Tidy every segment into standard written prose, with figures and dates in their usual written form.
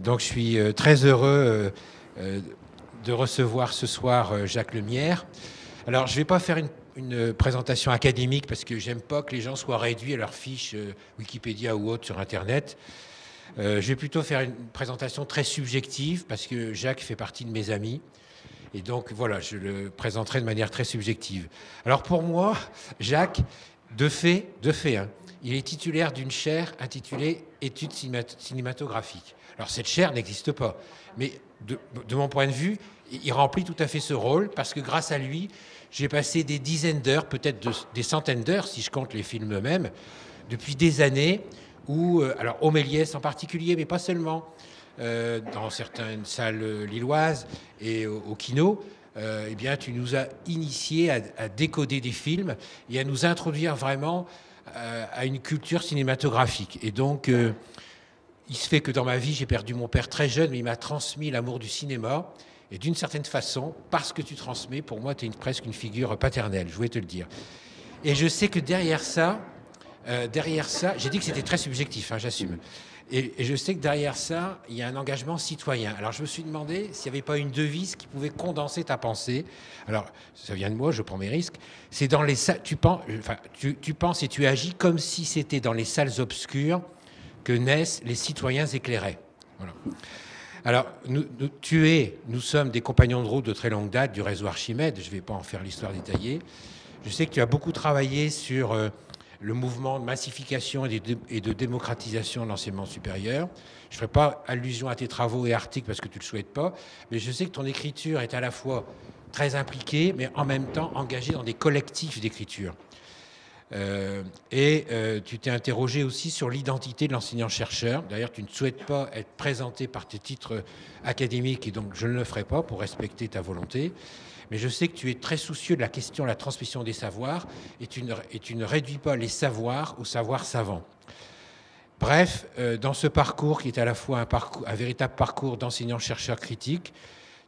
Donc je suis très heureux de recevoir ce soir Jacques Lemierre. Alors je ne vais pas faire une présentation académique parce que j'aime pas que les gens soient réduits à leurs fiches Wikipédia ou autres sur Internet. Je vais plutôt faire une présentation très subjective parce que Jacques fait partie de mes amis. Et donc voilà, je le présenterai de manière très subjective. Alors pour moi, Jacques, de fait, hein, il est titulaire d'une chaire intitulée Études cinématographiques. Alors cette chaire n'existe pas, mais de mon point de vue, il remplit tout à fait ce rôle parce que grâce à lui, j'ai passé des dizaines d'heures, peut-être des centaines d'heures, si je compte les films eux-mêmes, depuis des années, où, alors au Méliès en particulier, mais pas seulement, dans certaines salles lilloises et au Kino, eh bien, tu nous as initiés à décoder des films et à nous introduire vraiment à une culture cinématographique. Et donc, il se fait que dans ma vie, j'ai perdu mon père très jeune, mais il m'a transmis l'amour du cinéma. Et d'une certaine façon, parce que tu transmets, pour moi, tu es presque une figure paternelle, je voulais te le dire. Et je sais que derrière ça, j'ai dit que c'était très subjectif, hein, j'assume. Et je sais que derrière ça, il y a un engagement citoyen. Alors je me suis demandé s'il n'y avait pas une devise qui pouvait condenser ta pensée. Alors ça vient de moi, je prends mes risques. C'est dans les salles, tu penses et tu agis comme si c'était dans les salles obscures que naissent les citoyens éclairés. Voilà. Alors, nous sommes des compagnons de route de très longue date du réseau Archimède. Je ne vais pas en faire l'histoire détaillée. Je sais que tu as beaucoup travaillé sur le mouvement de massification et de démocratisation de l'enseignement supérieur. Je ne ferai pas allusion à tes travaux et articles parce que tu ne le souhaites pas, mais je sais que ton écriture est à la fois très impliquée, mais en même temps engagée dans des collectifs d'écriture. Tu t'es interrogé aussi sur l'identité de l'enseignant-chercheur. D'ailleurs, tu ne souhaites pas être présenté par tes titres académiques et donc je ne le ferai pas pour respecter ta volonté. Mais je sais que tu es très soucieux de la question de la transmission des savoirs et tu ne réduis pas les savoirs aux savoirs savants. Bref, dans ce parcours qui est à la fois un véritable parcours d'enseignant-chercheur critique,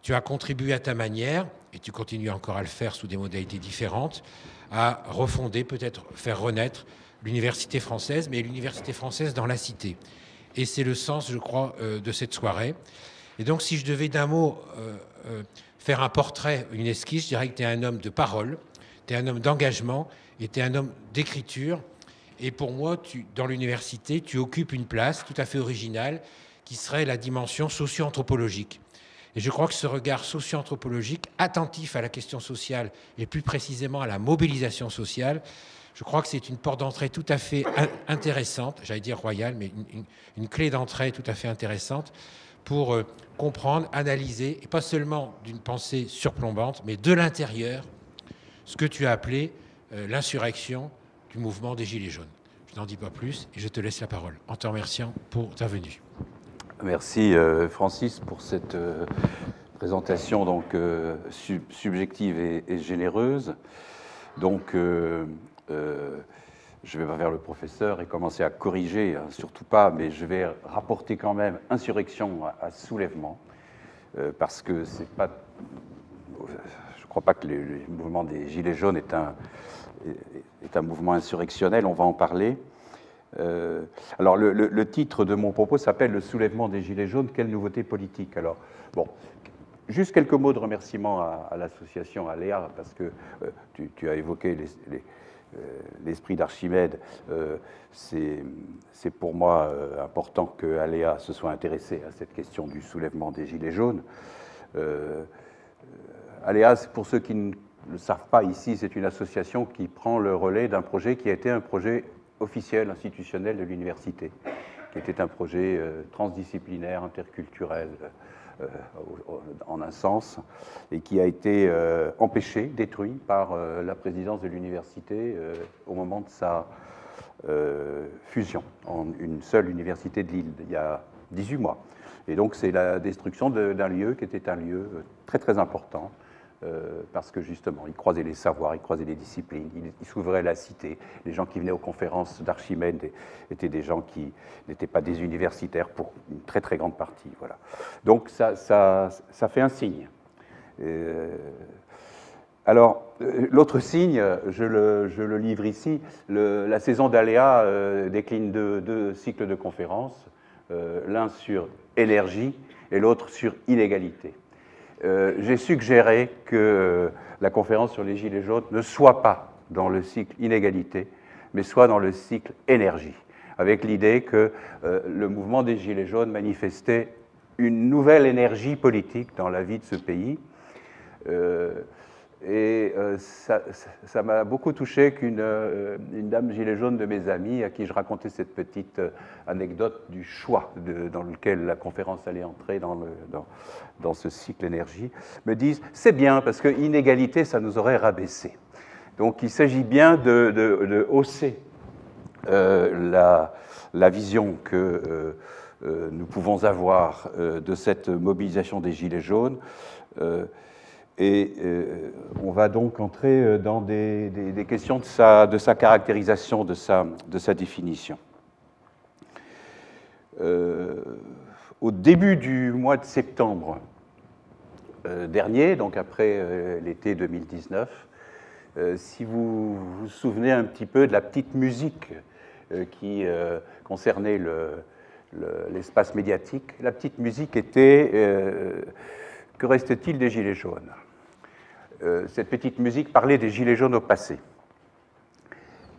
tu as contribué à ta manière, et tu continues encore à le faire sous des modalités différentes, à refonder, peut-être faire renaître l'université française, mais l'université française dans la cité. Et c'est le sens, je crois, de cette soirée. Et donc, si je devais d'un mot faire un portrait, une esquisse, je dirais que tu es un homme de parole, tu es un homme d'engagement et tu es un homme d'écriture. Et pour moi, dans l'université, tu occupes une place tout à fait originale qui serait la dimension socio-anthropologique. Et je crois que ce regard socio-anthropologique, attentif à la question sociale et plus précisément à la mobilisation sociale, je crois que c'est une porte d'entrée tout à fait intéressante, j'allais dire royale, mais une clé d'entrée tout à fait intéressante pour comprendre, analyser, et pas seulement d'une pensée surplombante, mais de l'intérieur, ce que tu as appelé l'insurrection du mouvement des Gilets jaunes. Je n'en dis pas plus et je te laisse la parole en te remerciant pour ta venue. Merci Francis pour cette présentation donc subjective et généreuse. Donc je ne vais pas faire le professeur et commencer à corriger, hein, surtout pas, mais je vais rapporter quand même insurrection à soulèvement, parce que c'est pas, je ne crois pas que le mouvement des Gilets jaunes est un mouvement insurrectionnel, on va en parler. Alors, le titre de mon propos s'appelle « Le soulèvement des Gilets jaunes, quelle nouveauté politique ?» Alors, bon, juste quelques mots de remerciement à l'association Aléa, parce que tu as évoqué l'esprit d'Archimède. C'est pour moi important que Aléa se soit intéressé à cette question du soulèvement des Gilets jaunes. Aléa, pour ceux qui ne le savent pas ici, c'est une association qui prend le relais d'un projet qui a été un projet officiel, institutionnel de l'université, qui était un projet transdisciplinaire, interculturel, en un sens, et qui a été empêché, détruit par la présidence de l'université au moment de sa fusion en une seule université de Lille, il y a 18 mois. Et donc c'est la destruction d'un lieu qui était un lieu très très important, parce que justement, il croisait les savoirs, il croisait les disciplines, il s'ouvrait la cité. Les gens qui venaient aux conférences d'Archimède étaient des gens qui n'étaient pas des universitaires pour une très très grande partie. Voilà. Donc ça fait un signe. Alors, l'autre signe, je le livre ici, la saison d'Aléa décline deux cycles de conférences. l'un sur énergie et l'autre sur inégalité. J'ai suggéré que la conférence sur les Gilets jaunes ne soit pas dans le cycle inégalité, mais soit dans le cycle énergie, avec l'idée que le mouvement des Gilets jaunes manifestait une nouvelle énergie politique dans la vie de ce pays. Ça m'a beaucoup touché qu'une dame gilet jaune de mes amis, à qui je racontais cette petite anecdote du choix dans lequel la conférence allait entrer dans ce cycle énergie, me dise « c'est bien, parce que inégalité, ça nous aurait rabaissé ». Donc il s'agit bien de hausser la vision que nous pouvons avoir de cette mobilisation des Gilets jaunes. On va donc entrer dans des questions de sa caractérisation, de sa définition. Au début du mois de septembre dernier, donc après l'été 2019, si vous vous souvenez un petit peu de la petite musique qui concernait l'espace médiatique, la petite musique était « Que reste-t-il des Gilets jaunes ?» Cette petite musique parlait des Gilets jaunes au passé.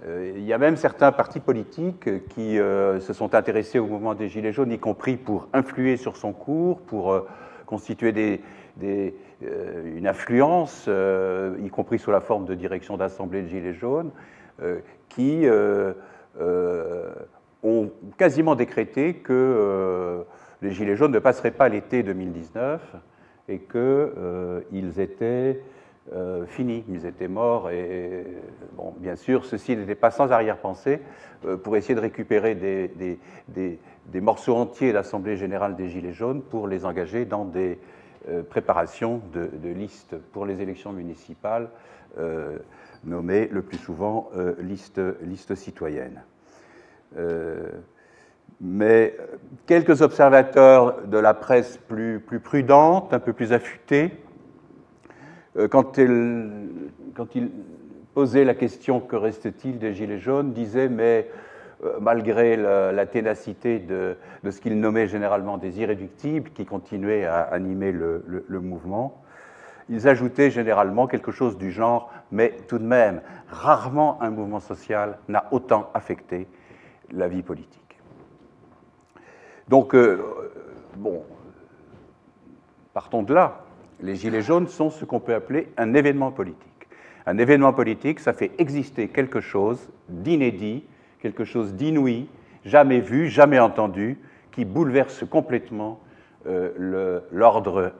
Il y a même certains partis politiques qui se sont intéressés au mouvement des Gilets jaunes, y compris pour influer sur son cours, pour constituer une influence, y compris sous la forme de direction d'assemblée de Gilets jaunes, qui ont quasiment décrété que les Gilets jaunes ne passeraient pas l'été 2019 et qu'ils étaient finis, ils étaient morts. Et bon, bien sûr, ceci n'était pas sans arrière-pensée pour essayer de récupérer des morceaux entiers de l'Assemblée générale des Gilets jaunes pour les engager dans des préparations de listes pour les élections municipales, nommées le plus souvent listes citoyennes. Mais quelques observateurs de la presse plus prudente, un peu plus affûtés, quand ils posaient la question « Que reste-t-il des Gilets jaunes ?», disaient « Mais malgré la ténacité de ce qu'ils nommaient généralement des irréductibles qui continuaient à animer le mouvement », ils ajoutaient généralement quelque chose du genre « Mais tout de même, rarement un mouvement social n'a autant affecté la vie politique ». Donc, bon, partons de là. Les Gilets jaunes sont ce qu'on peut appeler un événement politique. Un événement politique, ça fait exister quelque chose d'inédit, quelque chose d'inouï, jamais vu, jamais entendu, qui bouleverse complètement l'ordre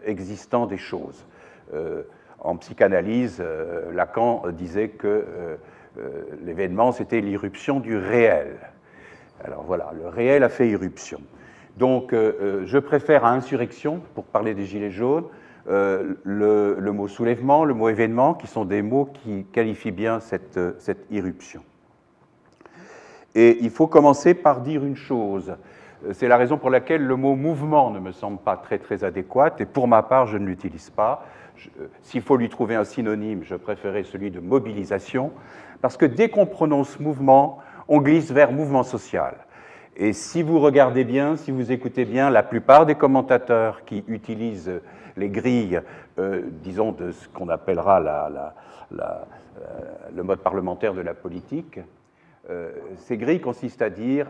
existant des choses. En psychanalyse, Lacan disait que l'événement, c'était l'irruption du réel. Alors voilà, le réel a fait irruption. Donc, je préfère à insurrection, pour parler des Gilets jaunes, le mot soulèvement, le mot événement, qui sont des mots qui qualifient bien cette irruption. Et il faut commencer par dire une chose. C'est la raison pour laquelle le mot mouvement ne me semble pas très adéquat, et pour ma part, je ne l'utilise pas. S'il faut lui trouver un synonyme, je préférais celui de mobilisation, parce que dès qu'on prononce mouvement, on glisse vers mouvement social. Et si vous regardez bien, si vous écoutez bien, la plupart des commentateurs qui utilisent les grilles, disons, de ce qu'on appellera le mode parlementaire de la politique, ces grilles consistent à dire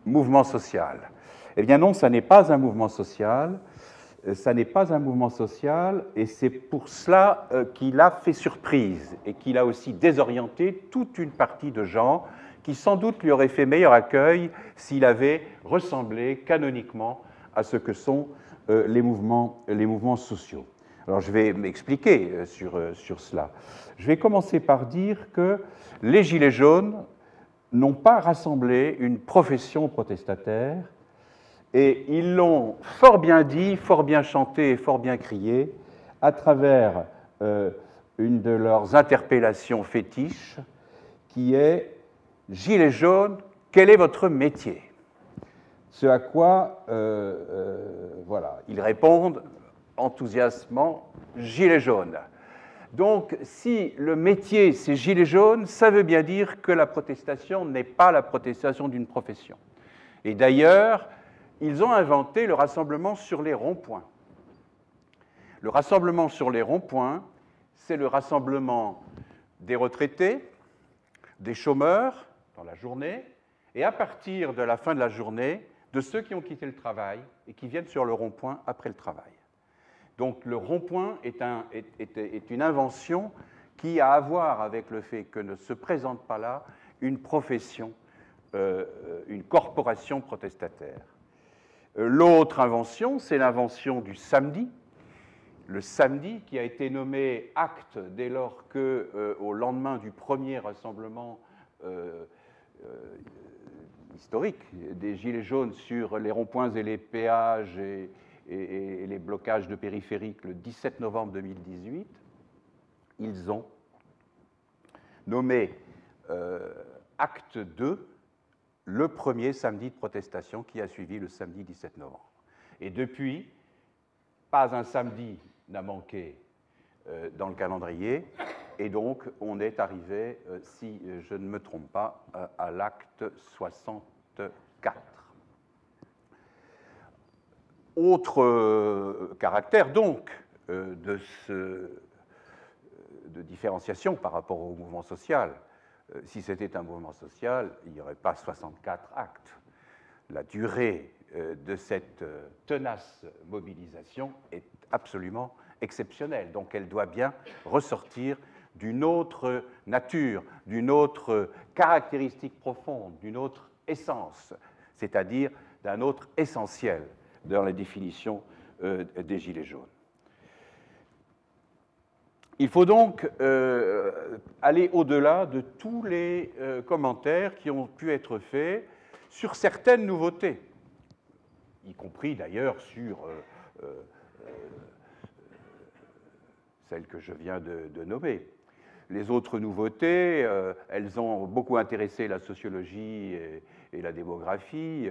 mouvement social. Eh bien non, ça n'est pas un mouvement social, ça n'est pas un mouvement social, et c'est pour cela qu'il a fait surprise et qu'il a aussi désorienté toute une partie de gens qui sans doute lui aurait fait meilleur accueil s'il avait ressemblé canoniquement à ce que sont les mouvements sociaux. Alors je vais m'expliquer sur cela. Je vais commencer par dire que les Gilets jaunes n'ont pas rassemblé une profession protestataire, et ils l'ont fort bien dit, fort bien chanté et fort bien crié à travers une de leurs interpellations fétiches qui est « Gilets jaunes, quel est votre métier ?» Ce à quoi voilà, ils répondent enthousiasmant « Gilets jaunes ». Donc, si le métier c'est Gilets jaunes, ça veut bien dire que la protestation n'est pas la protestation d'une profession. Et d'ailleurs, ils ont inventé le rassemblement sur les ronds-points. Le rassemblement sur les ronds-points, c'est le rassemblement des retraités, des chômeurs dans la journée, et à partir de la fin de la journée, de ceux qui ont quitté le travail et qui viennent sur le rond-point après le travail. Donc le rond-point est une invention qui a à voir avec le fait que ne se présente pas là une profession, une corporation protestataire. L'autre invention, c'est l'invention du samedi. Le samedi, qui a été nommé acte dès lors que, au lendemain du premier rassemblement historique des Gilets jaunes sur les ronds-points et les péages et les blocages de périphériques le 17 novembre 2018, ils ont nommé acte 2 le premier samedi de protestation qui a suivi le samedi 17 novembre. Et depuis, pas un samedi n'a manqué dans le calendrier, et donc on est arrivé, si je ne me trompe pas, à l'acte 64. Autre caractère donc de différenciation par rapport au mouvement social. Si c'était un mouvement social, il n'y aurait pas 64 actes. La durée de cette tenace mobilisation est absolument exceptionnelle. Donc elle doit bien ressortir d'une autre nature, d'une autre caractéristique profonde, d'une autre essence, c'est-à-dire d'un autre essentiel dans la définition des Gilets jaunes. Il faut donc aller au-delà de tous les commentaires qui ont pu être faits sur certaines nouveautés, y compris d'ailleurs sur celles que je viens de nommer. Les autres nouveautés, elles ont beaucoup intéressé la sociologie et la démographie.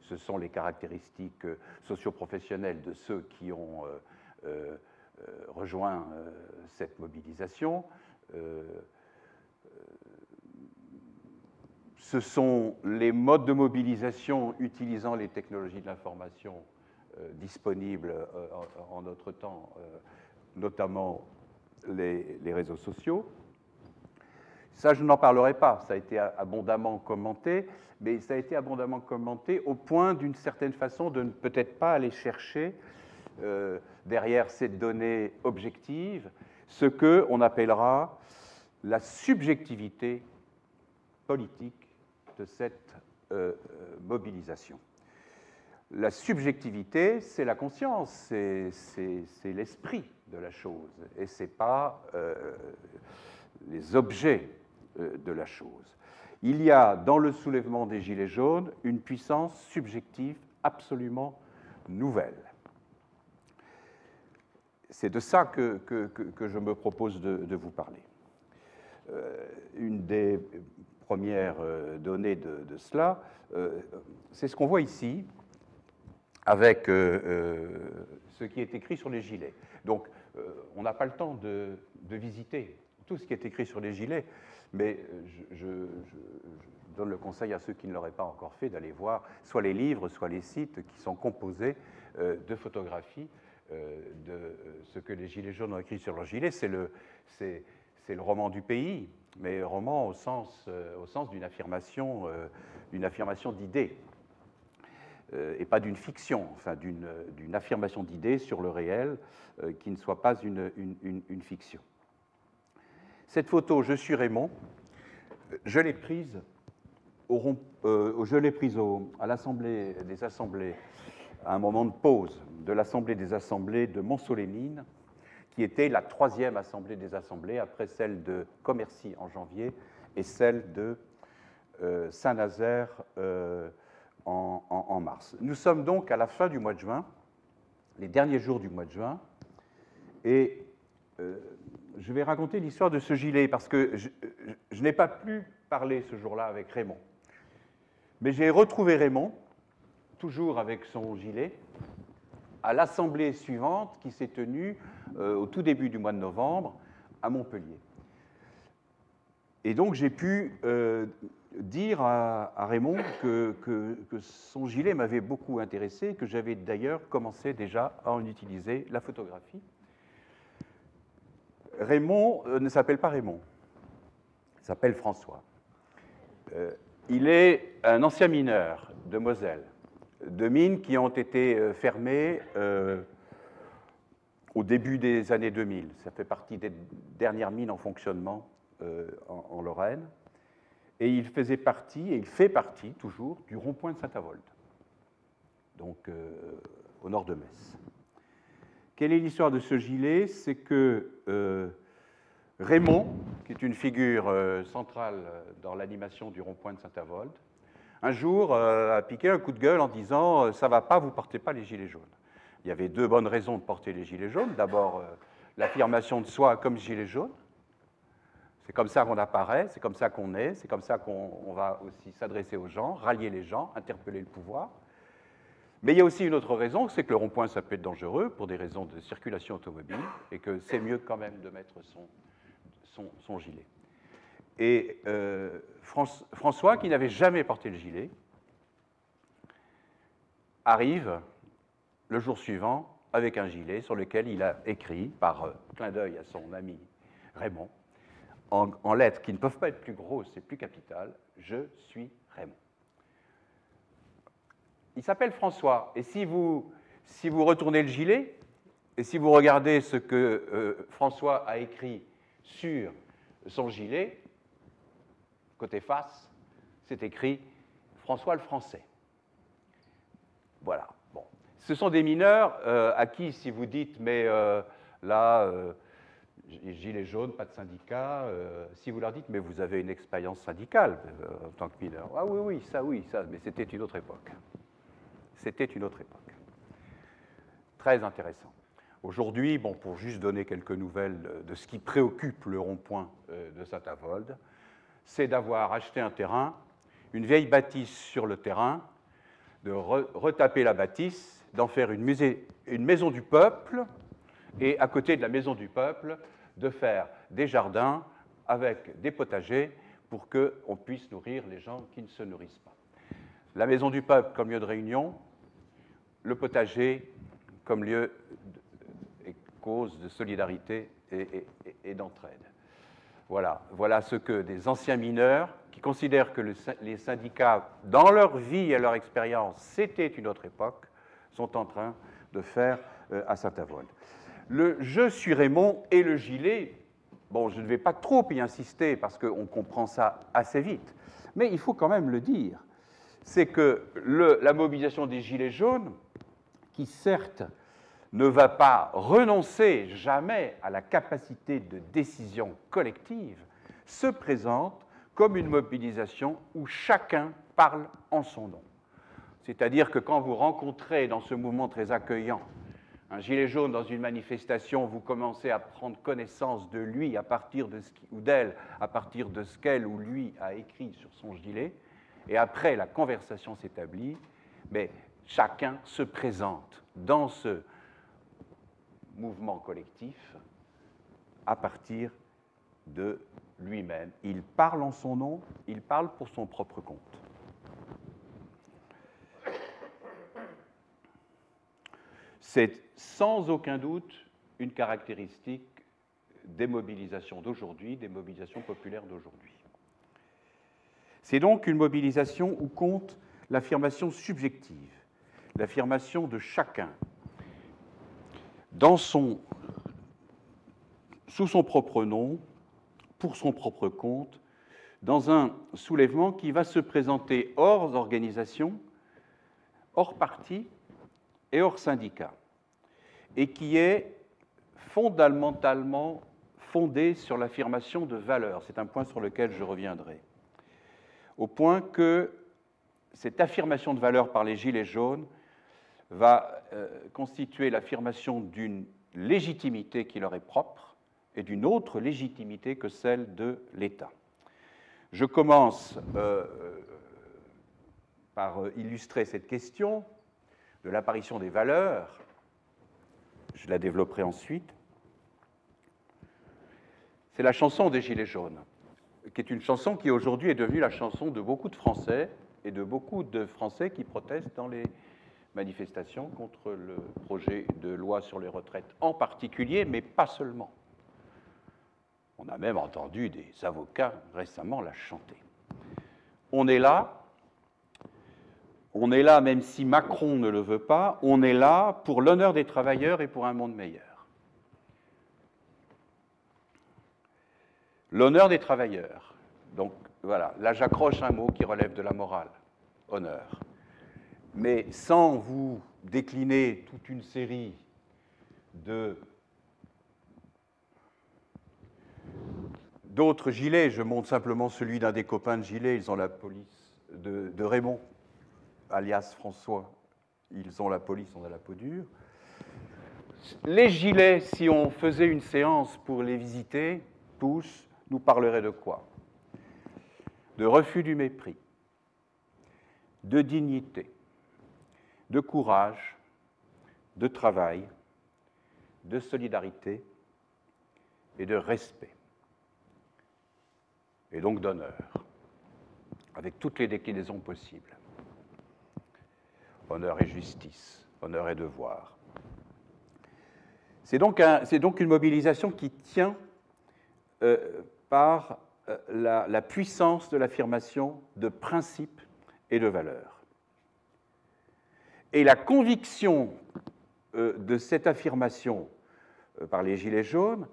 Ce sont les caractéristiques socio-professionnelles de ceux qui ont rejoint cette mobilisation. Ce sont les modes de mobilisation utilisant les technologies de l'information disponibles en notre temps, notamment les réseaux sociaux. Ça, je n'en parlerai pas, ça a été abondamment commenté, mais ça a été abondamment commenté au point, d'une certaine façon, de ne peut-être pas aller chercher derrière cette donnée objective ce qu'on appellera la subjectivité politique de cette mobilisation. La subjectivité, c'est la conscience, c'est l'esprit de la chose, et ce n'est pas les objets de la chose. Il y a dans le soulèvement des Gilets jaunes une puissance subjective absolument nouvelle. C'est de ça que je me propose de vous parler. Une des premières données de cela, c'est ce qu'on voit ici, avec ce qui est écrit sur les gilets. Donc, on n'a pas le temps de visiter tout ce qui est écrit sur les gilets, mais je donne le conseil à ceux qui ne l'auraient pas encore fait d'aller voir soit les livres, soit les sites qui sont composés de photographies de ce que les Gilets jaunes ont écrit sur leurs gilets. C'est le roman du pays, mais roman au sens d'une affirmation d'idées. Et pas d'une fiction, enfin d'une affirmation d'idées sur le réel qui ne soit pas une fiction. Cette photo, je suis Raymond, je l'ai prise à l'Assemblée des Assemblées, à un moment de pause de l'Assemblée des Assemblées de Montceau-les-Mines, qui était la 3e Assemblée des Assemblées, après celle de Commercy en janvier et celle de Saint-Nazaire en mars. Nous sommes donc à la fin du mois de juin, les derniers jours du mois de juin, et je vais raconter l'histoire de ce gilet, parce que je n'ai pas pu parler ce jour-là avec Raymond. Mais j'ai retrouvé Raymond, toujours avec son gilet, à l'assemblée suivante qui s'est tenue au tout début du mois de novembre à Montpellier. Et donc j'ai pu dire à Raymond que son gilet m'avait beaucoup intéressé, que j'avais d'ailleurs commencé déjà à en utiliser la photographie. Raymond ne s'appelle pas Raymond, il s'appelle François. Il est un ancien mineur de Moselle, de mines qui ont été fermées au début des années 2000. Ça fait partie des dernières mines en fonctionnement en Lorraine. Et il faisait partie, et il fait partie toujours, du rond-point de Saint-Avold, donc au nord de Metz. Quelle est l'histoire de ce gilet? C'est que Raymond, qui est une figure centrale dans l'animation du rond-point de Saint-Avold, un jour a piqué un coup de gueule en disant « ça ne va pas, vous ne portez pas les gilets jaunes ». Il y avait deux bonnes raisons de porter les gilets jaunes. D'abord, l'affirmation de soi comme gilet jaune. C'est comme ça qu'on apparaît, c'est comme ça qu'on est, c'est comme ça qu'on va aussi s'adresser aux gens, rallier les gens, interpeller le pouvoir. Mais il y a aussi une autre raison, c'est que le rond-point, ça peut être dangereux pour des raisons de circulation automobile et que c'est mieux quand même de mettre son gilet. Et François, qui n'avait jamais porté le gilet, arrive le jour suivant avec un gilet sur lequel il a écrit, par clin d'œil à son ami Raymond, en lettres qui ne peuvent pas être plus grosses et plus capitales, « Je suis Raymond ». Il s'appelle François, et si vous retournez le gilet, et si vous regardez ce que François a écrit sur son gilet, côté face, c'est écrit « François le Français ». Voilà. Bon. Ce sont des mineurs à qui, si vous dites « mais là… Gilets jaunes, pas de syndicat. Si vous leur dites, mais vous avez une expérience syndicale en tant que mineur. Ah oui, ça, mais c'était une autre époque. C'était une autre époque. Très intéressant. Aujourd'hui, bon, pour juste donner quelques nouvelles de ce qui préoccupe le rond-point de Saint-Avold, c'est d'avoir acheté un terrain, une vieille bâtisse sur le terrain, de retaper la bâtisse, d'en faire une maison du peuple, et à côté de la maison du peuple, de faire des jardins avec des potagers pour qu'on puisse nourrir les gens qui ne se nourrissent pas. La maison du peuple comme lieu de réunion, le potager comme lieu et cause de solidarité et d'entraide. Voilà ce que des anciens mineurs, qui considèrent que les syndicats, dans leur vie et leur expérience, c'était une autre époque, sont en train de faire à Saint-Avold. Le « Je suis Raymond » et le gilet, bon, je ne vais pas trop y insister parce qu'on comprend ça assez vite, mais il faut quand même le dire, c'est que la mobilisation des gilets jaunes, qui certes ne va pas renoncer jamais à la capacité de décision collective, se présente comme une mobilisation où chacun parle en son nom. C'est-à-dire que quand vous rencontrez dans ce mouvement très accueillant un gilet jaune dans une manifestation, vous commencez à prendre connaissance de lui à partir de ou d'elle à partir de ce qu'elle ou lui a écrit sur son gilet, et après la conversation s'établit, mais chacun se présente dans ce mouvement collectif à partir de lui-même. Il parle en son nom, il parle pour son propre compte. C'est sans aucun doute une caractéristique des mobilisations d'aujourd'hui, des mobilisations populaires d'aujourd'hui. C'est donc une mobilisation où compte l'affirmation subjective, l'affirmation de chacun sous son propre nom, pour son propre compte, dans un soulèvement qui va se présenter hors organisation, hors parti et hors syndicat, et qui est fondamentalement fondé sur l'affirmation de valeurs. C'est un point sur lequel je reviendrai. Au point que cette affirmation de valeurs par les Gilets jaunes va constituer l'affirmation d'une légitimité qui leur est propre et d'une autre légitimité que celle de l'État. Je commence par illustrer cette question de l'apparition des valeurs. Je la développerai ensuite. C'est la chanson des Gilets jaunes. qui est une chanson qui aujourd'hui est devenue la chanson de beaucoup de Français et de beaucoup de Français qui protestent dans les manifestations contre le projet de loi sur les retraites en particulier, mais pas seulement. On a même entendu des avocats récemment la chanter. On est là même si Macron ne le veut pas, on est là pour l'honneur des travailleurs et pour un monde meilleur. L'honneur des travailleurs. Donc voilà, là j'accroche un mot qui relève de la morale, honneur. Mais sans vous décliner toute une série d'autres gilets, je montre simplement celui d'un des copains de gilets, ils ont la police de Raymond, alias François, ils ont la police, on a la peau dure. Les gilets, si on faisait une séance pour les visiter, tous, nous parleraient de quoi? De refus du mépris, de dignité, de courage, de travail, de solidarité et de respect, et donc d'honneur, avec toutes les déclinaisons possibles. Honneur et justice, honneur et devoir. C'est donc une mobilisation qui tient par la puissance de l'affirmation de principes et de valeurs. Et la conviction de cette affirmation par les Gilets jaunes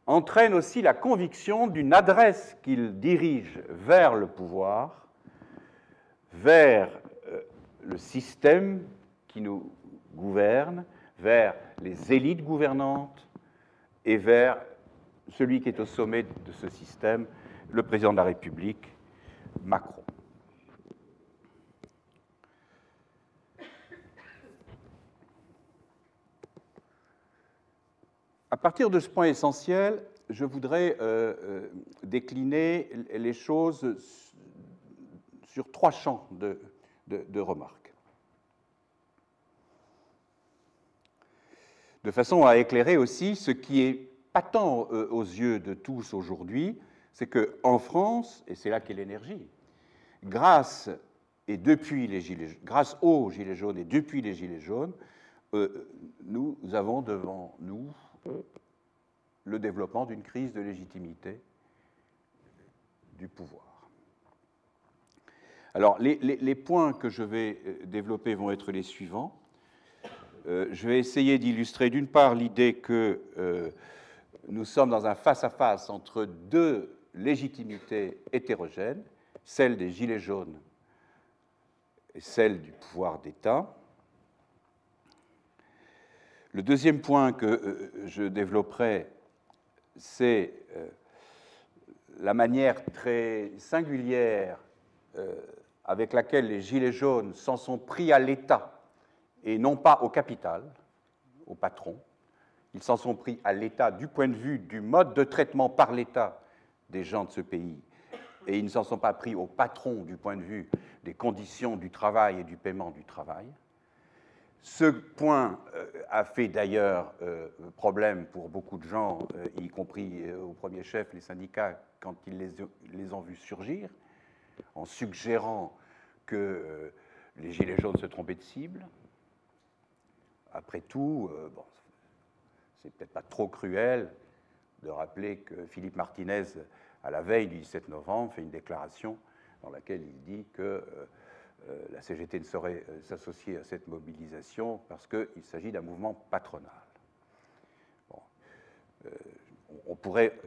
entraîne aussi la conviction d'une adresse qu'ils dirigent vers le pouvoir, vers le système qui nous gouverne, vers les élites gouvernantes et vers celui qui est au sommet de ce système, le président de la République, Macron. À partir de ce point essentiel, je voudrais décliner les choses sur trois champs de remarques, de façon à éclairer aussi ce qui est patent aux yeux de tous aujourd'hui, c'est qu'en France, et c'est là qu'est l'énergie, grâce aux Gilets jaunes et depuis les Gilets jaunes, nous avons devant nous le développement d'une crise de légitimité du pouvoir. Alors, les points que je vais développer vont être les suivants. Je vais essayer d'illustrer d'une part l'idée que nous sommes dans un face-à-face entre deux légitimités hétérogènes, celle des Gilets jaunes et celle du pouvoir d'État. Le deuxième point que je développerai, c'est la manière très singulière avec laquelle les Gilets jaunes s'en sont pris à l'État et non pas au capital, au patron. Ils s'en sont pris à l'État du point de vue du mode de traitement par l'État des gens de ce pays. Et ils ne s'en sont pas pris au patron du point de vue des conditions du travail et du paiement du travail. Ce point a fait d'ailleurs problème pour beaucoup de gens, y compris au premier chef les syndicats, quand ils les ont vus surgir, en suggérant que les Gilets jaunes se trompaient de cible. Après tout, bon, c'est peut-être pas trop cruel de rappeler que Philippe Martinez, à la veille du 17 novembre, fait une déclaration dans laquelle il dit que la CGT ne saurait s'associer à cette mobilisation parce qu'il s'agit d'un mouvement patronal. Bon. On pourrait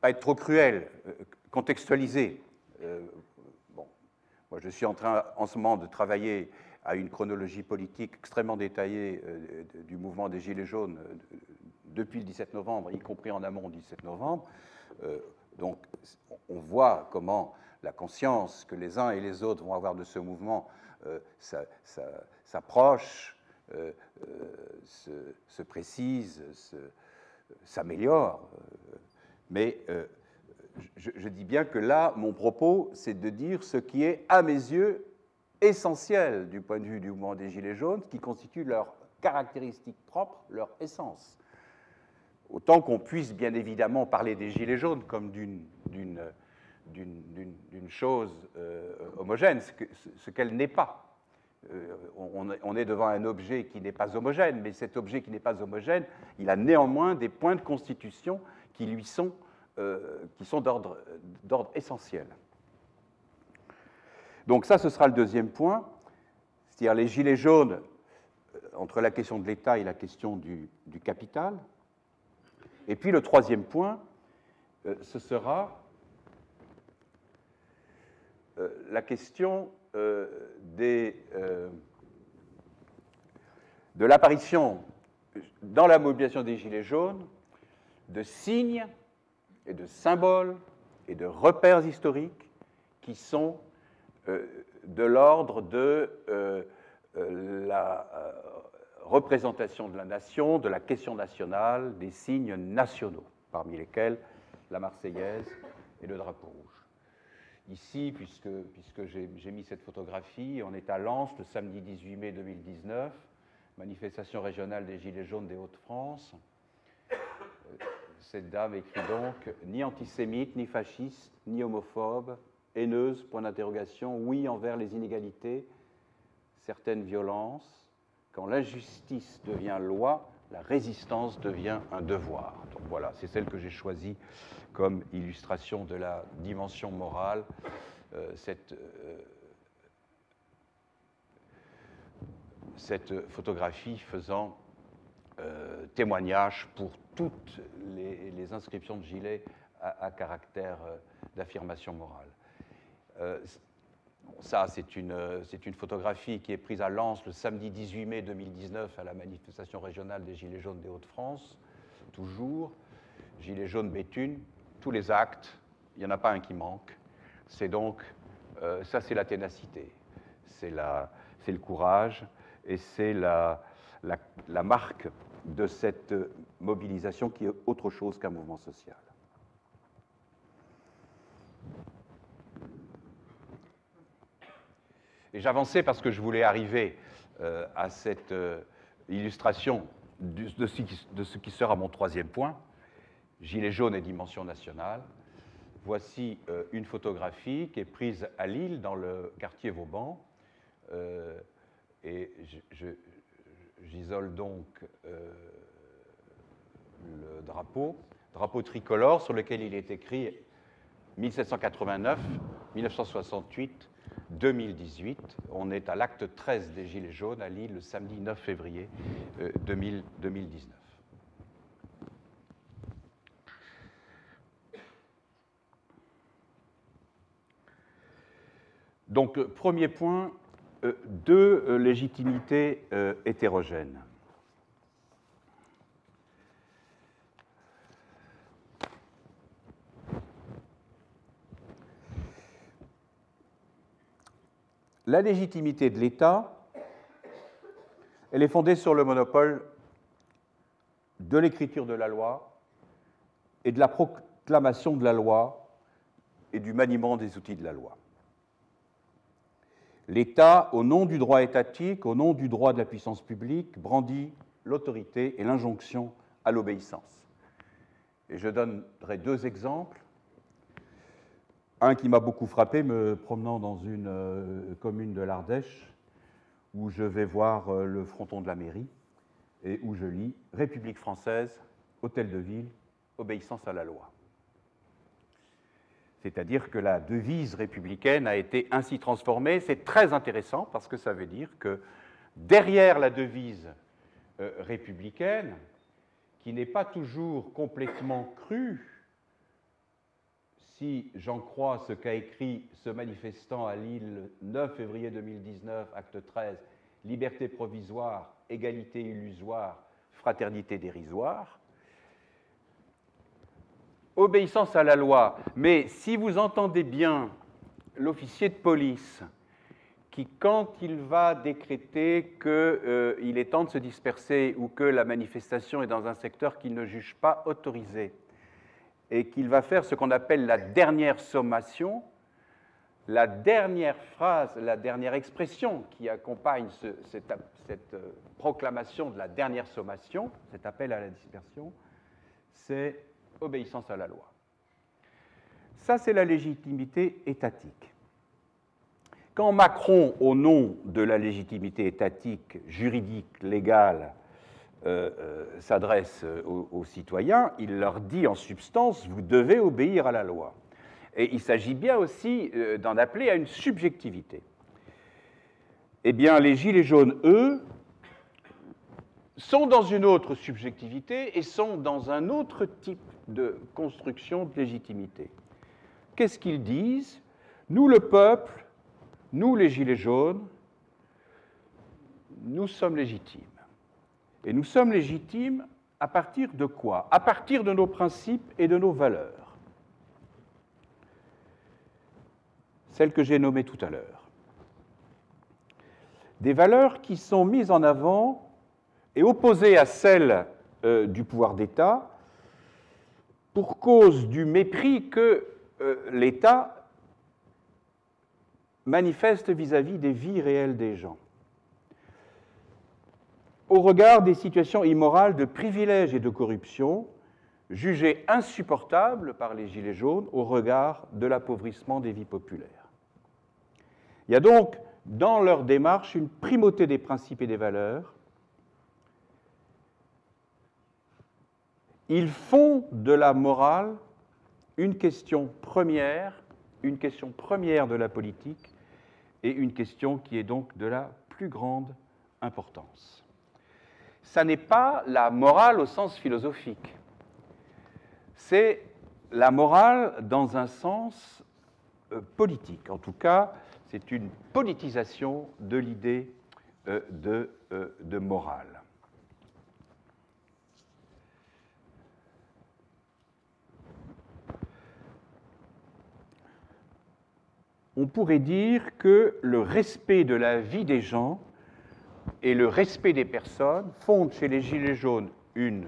pas être trop cruel, contextualiser. Bon. Moi, je suis en train en ce moment de travailler à une chronologie politique extrêmement détaillée du mouvement des Gilets jaunes depuis le 17 novembre, y compris en amont du 17 novembre. Donc, on voit comment la conscience que les uns et les autres vont avoir de ce mouvement s'approche, se précise, s'améliore. Mais je dis bien que là, mon propos, c'est de dire ce qui est, à mes yeux, essentiel du point de vue du mouvement des Gilets jaunes, qui constitue leur caractéristique propre, leur essence. Autant qu'on puisse bien évidemment parler des Gilets jaunes comme d'une d'une chose homogène, ce qu'elle n'est pas. On est devant un objet qui n'est pas homogène, mais cet objet qui n'est pas homogène, il a néanmoins des points de constitution qui lui sont, d'ordre essentiel. Donc ça, ce sera le deuxième point, c'est-à-dire les gilets jaunes, entre la question de l'État et la question du capital. Et puis le troisième point, ce sera la question de l'apparition dans la mobilisation des Gilets jaunes de signes et de symboles et de repères historiques qui sont de l'ordre de la représentation de la nation, de la question nationale, des signes nationaux, parmi lesquels la Marseillaise et le drapeau rouge. Ici, puisque j'ai mis cette photographie, on est à Lens le samedi 18 mai 2019, manifestation régionale des Gilets jaunes des Hauts-de-France. Cette dame écrit donc « Ni antisémite, ni fasciste, ni homophobe, haineuse, point d'interrogation, oui envers les inégalités, certaines violences. Quand l'injustice devient loi, la résistance devient un devoir. » Donc voilà, c'est celle que j'ai choisie comme illustration de la dimension morale, cette photographie faisant témoignage pour toutes les inscriptions de gilets à caractère d'affirmation morale. Ça, c'est une photographie qui est prise à Lens le samedi 18 mai 2019 à la manifestation régionale des Gilets jaunes des Hauts-de-France, toujours. Gilets jaunes Béthune, tous les actes, il n'y en a pas un qui manque. C'est donc, ça c'est la ténacité, c'est le courage et c'est la marque de cette mobilisation qui est autre chose qu'un mouvement social. Et j'avançais parce que je voulais arriver à cette illustration de ce qui sera mon troisième point, Gilets jaunes et dimension nationale. Voici une photographie qui est prise à Lille, dans le quartier Vauban. Et j'isole donc le drapeau tricolore sur lequel il est écrit 1789, 1968, 2018. On est à l'acte 13 des Gilets jaunes à Lille le samedi 9 février 2019. Donc, premier point, deux légitimités hétérogènes. La légitimité de l'État, elle est fondée sur le monopole de l'écriture de la loi et de la proclamation de la loi et du maniement des outils de la loi. L'État, au nom du droit étatique, au nom du droit de la puissance publique, brandit l'autorité et l'injonction à l'obéissance. Et je donnerai deux exemples. Un qui m'a beaucoup frappé, me promenant dans une commune de l'Ardèche, où je vais voir le fronton de la mairie, et où je lis « République française, hôtel de ville, obéissance à la loi ». C'est-à-dire que la devise républicaine a été ainsi transformée. C'est très intéressant parce que ça veut dire que derrière la devise républicaine, qui n'est pas toujours complètement crue, si j'en crois ce qu'a écrit ce manifestant à Lille le 9 février 2019, acte 13, liberté provisoire, égalité illusoire, fraternité dérisoire, obéissance à la loi. Mais si vous entendez bien l'officier de police qui, quand il va décréter qu'il est temps de se disperser ou que la manifestation est dans un secteur qu'il ne juge pas autorisé et qu'il va faire ce qu'on appelle la dernière sommation, la dernière phrase, la dernière expression qui accompagne cette proclamation de la dernière sommation, cet appel à la dispersion, c'est obéissance à la loi. Ça, c'est la légitimité étatique. Quand Macron, au nom de la légitimité étatique, juridique, légale, s'adresse aux citoyens, il leur dit en substance, vous devez obéir à la loi. Et il s'agit bien aussi d'en appeler à une subjectivité. Eh bien, les Gilets jaunes, eux, sont dans une autre subjectivité et sont dans un autre type de construction de légitimité. Qu'est-ce qu'ils disent? Nous, le peuple, nous, les Gilets jaunes, nous sommes légitimes. Et nous sommes légitimes à partir de quoi? À partir de nos principes et de nos valeurs. Celles que j'ai nommées tout à l'heure. Des valeurs qui sont mises en avant et opposées à celles du pouvoir d'État pour cause du mépris que l'État manifeste vis-à-vis des vies réelles des gens. Au regard des situations immorales de privilèges et de corruption, jugées insupportables par les Gilets jaunes au regard de l'appauvrissement des vies populaires. Il y a donc dans leur démarche une primauté des principes et des valeurs. Ils font de la morale une question première de la politique et une question qui est donc de la plus grande importance. Ça n'est pas la morale au sens philosophique, c'est la morale dans un sens politique. En tout cas, c'est une politisation de l'idée de morale. On pourrait dire que le respect de la vie des gens et le respect des personnes fondent chez les Gilets jaunes une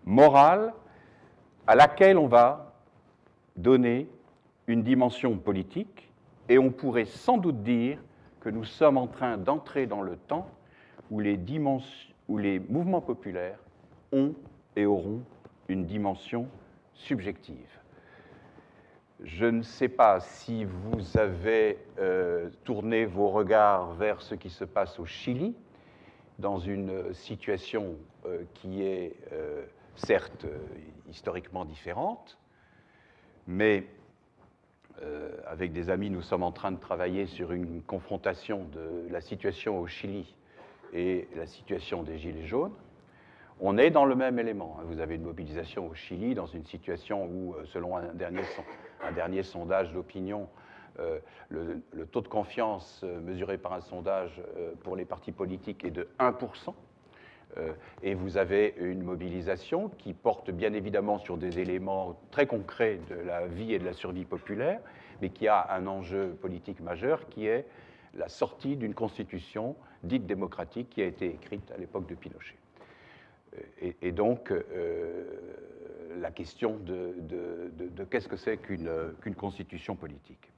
morale à laquelle on va donner une dimension politique, et on pourrait sans doute dire que nous sommes en train d'entrer dans le temps où les mouvements populaires ont et auront une dimension subjective. Je ne sais pas si vous avez tourné vos regards vers ce qui se passe au Chili, dans une situation qui est certes historiquement différente, mais avec des amis, nous sommes en train de travailler sur une confrontation de la situation au Chili et la situation des Gilets jaunes. On est dans le même élément. Vous avez une mobilisation au Chili dans une situation où, selon un dernier sondage d'opinion, le taux de confiance mesuré par un sondage pour les partis politiques est de 1%. Et vous avez une mobilisation qui porte bien évidemment sur des éléments très concrets de la vie et de la survie populaire, mais qui a un enjeu politique majeur qui est la sortie d'une constitution dite démocratique qui a été écrite à l'époque de Pinochet. Et donc, la question de qu'est-ce que c'est qu'une constitution politique.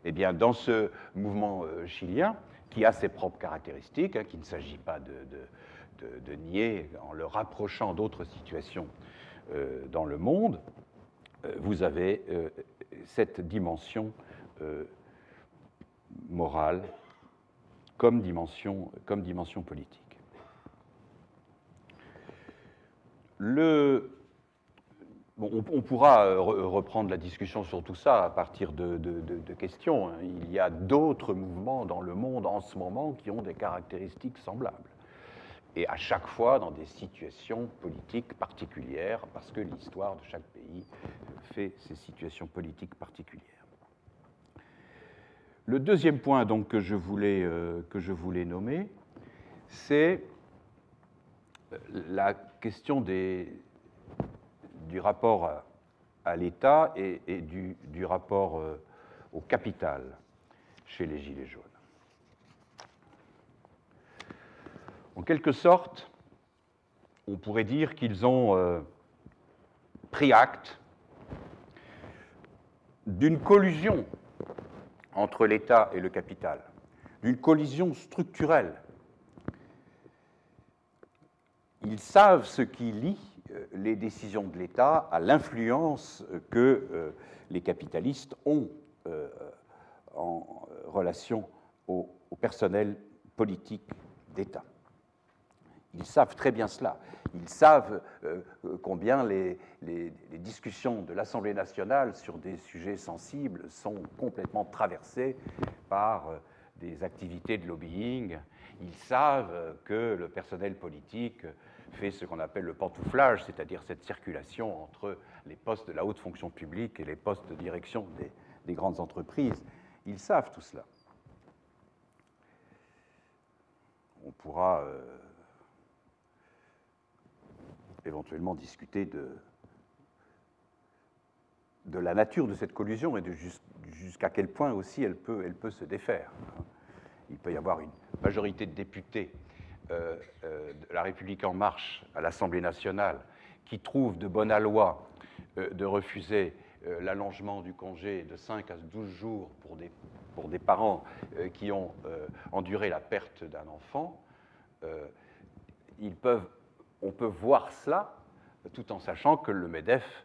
Eh bien, dans ce mouvement chilien, qui a ses propres caractéristiques, qu'il ne s'agit pas de nier en le rapprochant d'autres situations dans le monde, vous avez cette dimension morale comme dimension politique. On pourra reprendre la discussion sur tout ça à partir de questions. Il y a d'autres mouvements dans le monde en ce moment qui ont des caractéristiques semblables. Et à chaque fois dans des situations politiques particulières, parce que l'histoire de chaque pays fait ces situations politiques particulières. Le deuxième point donc, que je voulais nommer, c'est la question du rapport à l'État et du rapport au capital chez les Gilets jaunes. En quelque sorte, on pourrait dire qu'ils ont pris acte d'une collusion entre l'État et le capital, d'une collision structurelle. Ils savent ce qui lie les décisions de l'État à l'influence que les capitalistes ont en relation au personnel politique d'État. Ils savent très bien cela. Ils savent combien les discussions de l'Assemblée nationale sur des sujets sensibles sont complètement traversées par des activités de lobbying. Ils savent que le personnel politique fait ce qu'on appelle le pantouflage, c'est-à-dire cette circulation entre les postes de la haute fonction publique et les postes de direction des grandes entreprises. Ils savent tout cela. On pourra éventuellement discuter de la nature de cette collusion et de jusqu'à quel point aussi elle peut se défaire. Il peut y avoir une majorité de députés de La République En Marche à l'Assemblée nationale qui trouvent de bonne loi de refuser l'allongement du congé de 5 à 12 jours pour des parents qui ont enduré la perte d'un enfant. On peut voir cela tout en sachant que le MEDEF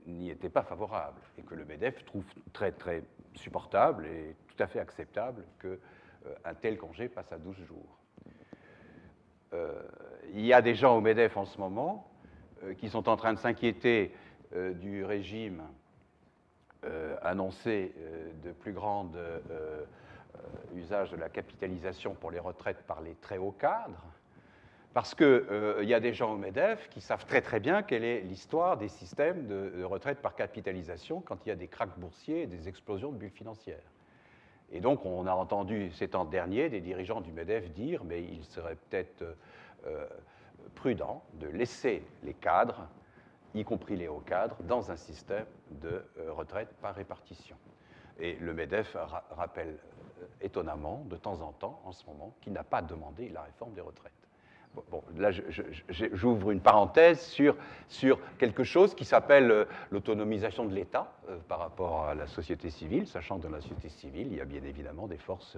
n'y était pas favorable et que le MEDEF trouve très, très supportable et tout à fait acceptable qu'un tel congé passe à 12 jours. Il y a des gens au MEDEF en ce moment qui sont en train de s'inquiéter du régime annoncé de plus grand usage de la capitalisation pour les retraites par les très hauts cadres, parce qu'il y a des gens au MEDEF qui savent très très bien quelle est l'histoire des systèmes de retraite par capitalisation quand il y a des krachs boursiers et des explosions de bulles financières. Et donc on a entendu ces temps derniers des dirigeants du MEDEF dire mais il serait peut-être prudent de laisser les cadres, y compris les hauts cadres, dans un système de retraite par répartition. Et le MEDEF rappelle étonnamment, de temps en temps, en ce moment, qu'il n'a pas demandé la réforme des retraites. Bon, là, j'ouvre une parenthèse sur quelque chose qui s'appelle l'autonomisation de l'État par rapport à la société civile, sachant que dans la société civile, il y a bien évidemment des forces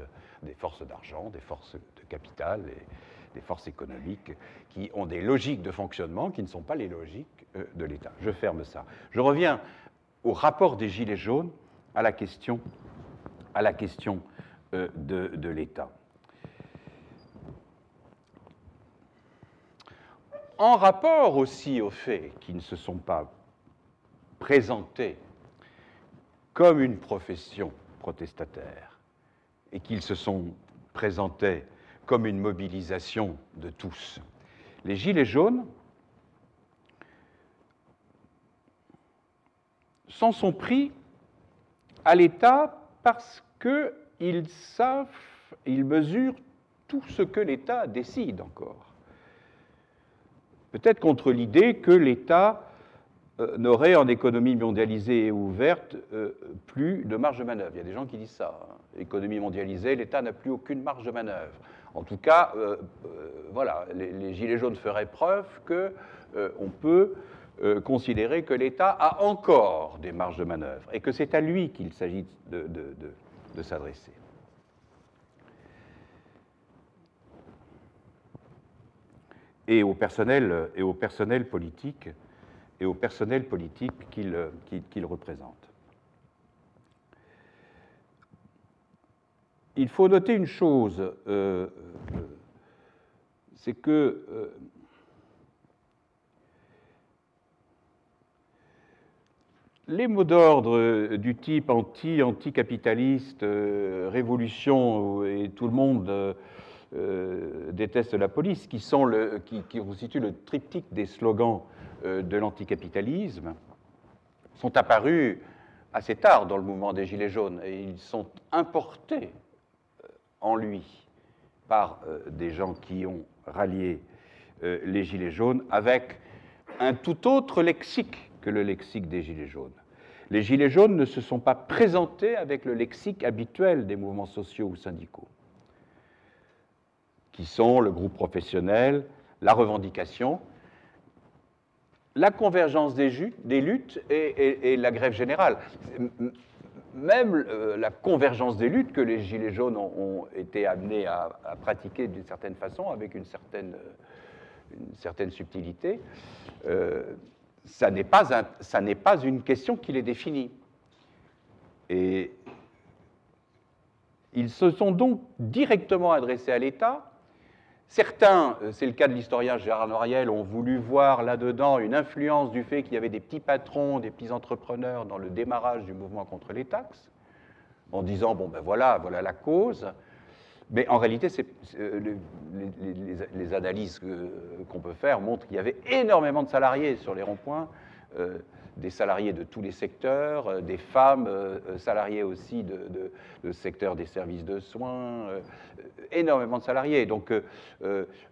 d'argent, des forces de capital et des forces économiques qui ont des logiques de fonctionnement qui ne sont pas les logiques de l'État. Je ferme ça. Je reviens au rapport des Gilets jaunes à la question de l'État. En rapport aussi au fait qu'ils ne se sont pas présentés comme une profession protestataire et qu'ils se sont présentés comme une mobilisation de tous, les Gilets jaunes s'en sont pris à l'État parce qu'ils savent, ils mesurent tout ce que l'État décide encore. Peut-être contre l'idée que l'État n'aurait, en économie mondialisée et ouverte, plus de marge de manœuvre. Il y a des gens qui disent ça. Économie mondialisée, l'État n'a plus aucune marge de manœuvre. En tout cas, voilà, les Gilets jaunes feraient preuve qu'on peut considérer que l'État a encore des marges de manœuvre et que c'est à lui qu'il s'agit de s'adresser. Et au personnel politique qu'il représente. Il faut noter une chose, c'est que les mots d'ordre du type anticapitaliste, révolution et tout le monde déteste la police, qui constituent le triptyque des slogans de l'anticapitalisme, sont apparus assez tard dans le mouvement des Gilets jaunes et ils sont importés en lui par des gens qui ont rallié les Gilets jaunes avec un tout autre lexique que le lexique des Gilets jaunes. Les Gilets jaunes ne se sont pas présentés avec le lexique habituel des mouvements sociaux ou syndicaux, qui sont le groupe professionnel, la revendication, la convergence des luttes et la grève générale. Même la convergence des luttes que les Gilets jaunes ont été amenés à pratiquer d'une certaine façon, avec une certaine subtilité, ça n'est pas une question qui les définit. Et ils se sont donc directement adressés à l'État. Certains, c'est le cas de l'historien Gérard Noiriel, ont voulu voir là-dedans une influence du fait qu'il y avait des petits patrons, des petits entrepreneurs dans le démarrage du mouvement contre les taxes, en disant, bon ben voilà la cause. Mais en réalité, les analyses qu'on peut faire montrent qu'il y avait énormément de salariés sur les ronds-points, des salariés de tous les secteurs, des femmes salariées aussi de secteur des services de soins, énormément de salariés. Donc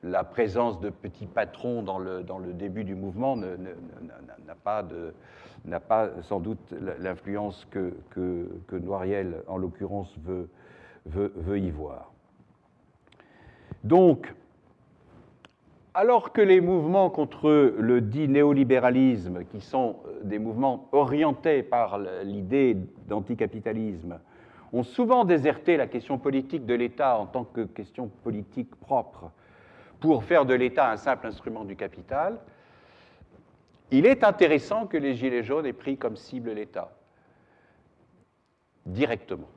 la présence de petits patrons dans le début du mouvement n'a pas sans doute l'influence que Noiriel, en l'occurrence, veut y voir. Donc, alors que les mouvements contre le dit néolibéralisme, qui sont des mouvements orientés par l'idée d'anticapitalisme, ont souvent déserté la question politique de l'État en tant que question politique propre pour faire de l'État un simple instrument du capital, il est intéressant que les Gilets jaunes aient pris comme cible l'État, directement.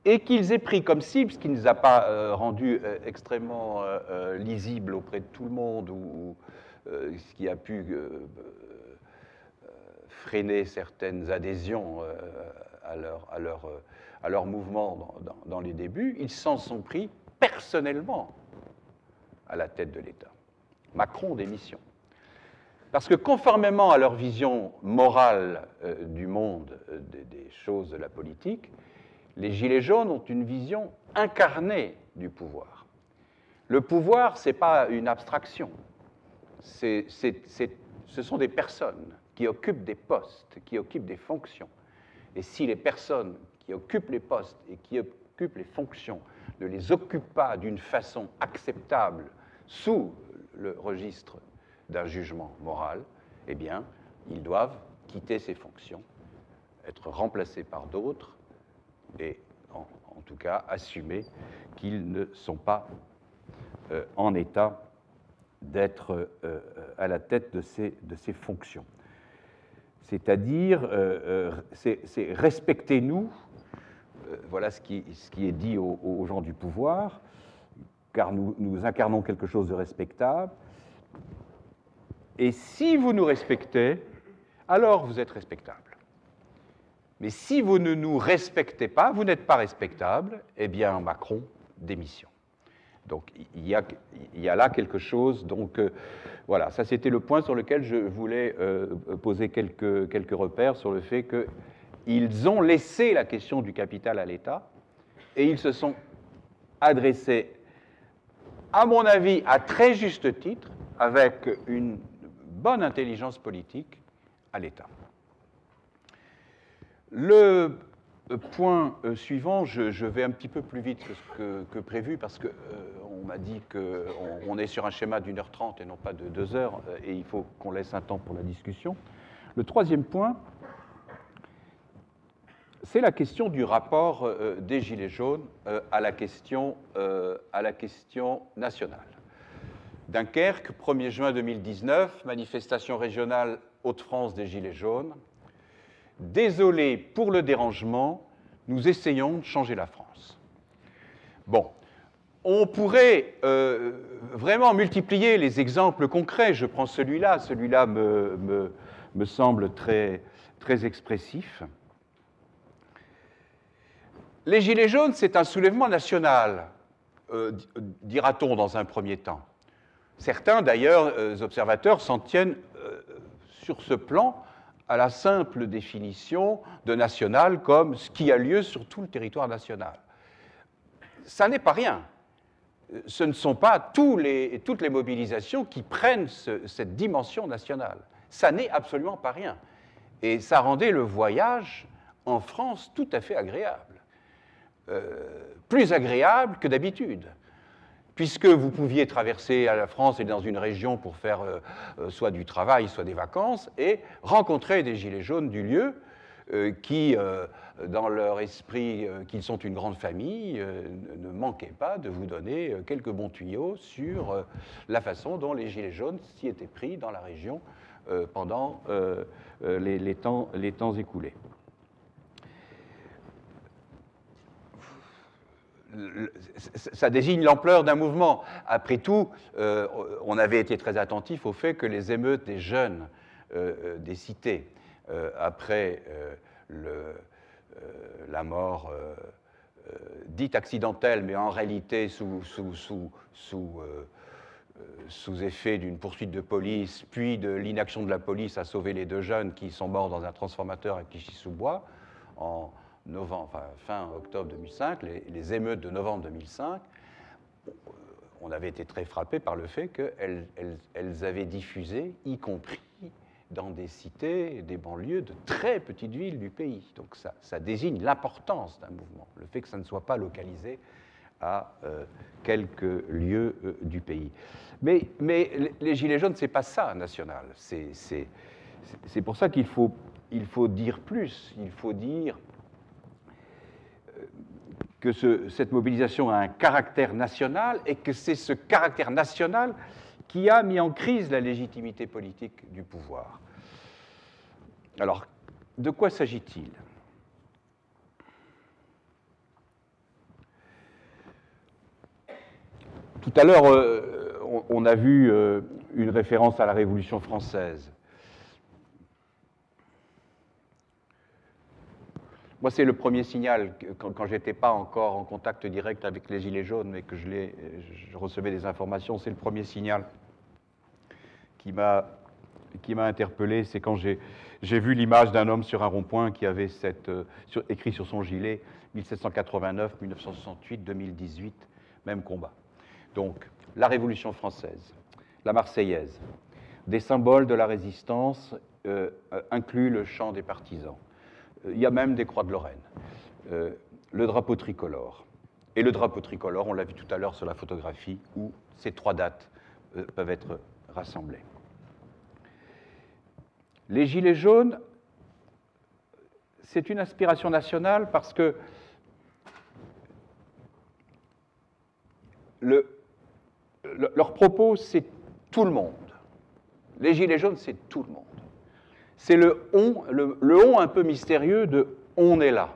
Et qu'ils aient pris comme cible, ce qui ne nous a pas rendu extrêmement lisible auprès de tout le monde, ou ce qui a pu freiner certaines adhésions à leur mouvement dans les débuts, ils s'en sont pris personnellement à la tête de l'État. Macron démission. Parce que conformément à leur vision morale du monde, des choses de la politique, les Gilets jaunes ont une vision incarnée du pouvoir. Le pouvoir, ce n'est pas une abstraction. Ce sont des personnes qui occupent des postes, qui occupent des fonctions. Et si les personnes qui occupent les postes et qui occupent les fonctions ne les occupent pas d'une façon acceptable sous le registre d'un jugement moral, eh bien, ils doivent quitter ces fonctions, être remplacés par d'autres, et en tout cas assumer qu'ils ne sont pas en état d'être à la tête de ces fonctions. C'est-à-dire, c'est respectez-nous, voilà ce qui est dit aux gens du pouvoir, car nous incarnons quelque chose de respectable, et si vous nous respectez, alors vous êtes respectable. Mais si vous ne nous respectez pas, vous n'êtes pas respectable, eh bien, Macron, démission. Donc, il y a là quelque chose. Donc, voilà, ça c'était le point sur lequel je voulais poser quelques repères sur le fait qu'ils ont laissé la question du capital à l'État et ils se sont adressés, à mon avis, à très juste titre, avec une bonne intelligence politique, à l'État. Le point suivant, je vais un petit peu plus vite que prévu parce qu'on m'a dit qu'on est sur un schéma d'1h30 et non pas de 2 heures et il faut qu'on laisse un temps pour la discussion. Le troisième point, c'est la question du rapport des Gilets jaunes à la question nationale. Dunkerque, 1er juin 2019, manifestation régionale Hauts-de-France des Gilets jaunes. Désolé pour le dérangement, nous essayons de changer la France. Bon, on pourrait vraiment multiplier les exemples concrets. Je prends celui-là me semble très, très expressif. Les Gilets jaunes, c'est un soulèvement national, dira-t-on dans un premier temps. Certains, d'ailleurs, observateurs s'en tiennent sur ce plan à la simple définition de national comme ce qui a lieu sur tout le territoire national. Ça n'est pas rien. Ce ne sont pas toutes les mobilisations qui prennent cette dimension nationale. Ça n'est absolument pas rien. Et ça rendait le voyage en France tout à fait agréable. Plus agréable que d'habitude. Puisque vous pouviez traverser la France et dans une région pour faire soit du travail, soit des vacances, et rencontrer des gilets jaunes du lieu qui, dans leur esprit qu'ils sont une grande famille, ne manquaient pas de vous donner quelques bons tuyaux sur la façon dont les gilets jaunes s'y étaient pris dans la région pendant les temps écoulés. ça désigne l'ampleur d'un mouvement. Après tout, on avait été très attentif au fait que les émeutes des jeunes des cités, après la mort dite accidentelle, mais en réalité sous effet d'une poursuite de police, puis de l'inaction de la police à sauver les 2 jeunes qui sont morts dans un transformateur à Clichy-sous-Bois, en fin octobre 2005, les émeutes de novembre 2005, on avait été très frappé par le fait qu'elles avaient diffusé, y compris dans des cités, des banlieues de très petites villes du pays. Donc ça désigne l'importance d'un mouvement, le fait que ça ne soit pas localisé à quelques lieux du pays. Mais les Gilets jaunes, ce n'est pas ça, national. C'est pour ça qu'il faut dire plus. Il faut dire que cette mobilisation a un caractère national et que c'est ce caractère national qui a mis en crise la légitimité politique du pouvoir. Alors, de quoi s'agit-il ? Tout à l'heure, on a vu une référence à la Révolution française. Moi, c'est le premier signal, quand je n'étais pas encore en contact direct avec les Gilets jaunes, mais que je recevais des informations, c'est le premier signal qui m'a interpellé, c'est quand j'ai vu l'image d'un homme sur un rond-point qui avait écrit sur son gilet 1789, 1968, 2018, même combat. Donc, la Révolution française, la Marseillaise, des symboles de la résistance incluent le chant des partisans. Il y a même des croix de Lorraine, le drapeau tricolore. Et le drapeau tricolore, on l'a vu tout à l'heure sur la photographie, où ces 3 dates peuvent être rassemblées. Les Gilets jaunes, c'est une aspiration nationale parce que leur propos, c'est tout le monde. Les Gilets jaunes, c'est tout le monde. C'est le on un peu mystérieux de « on est là ».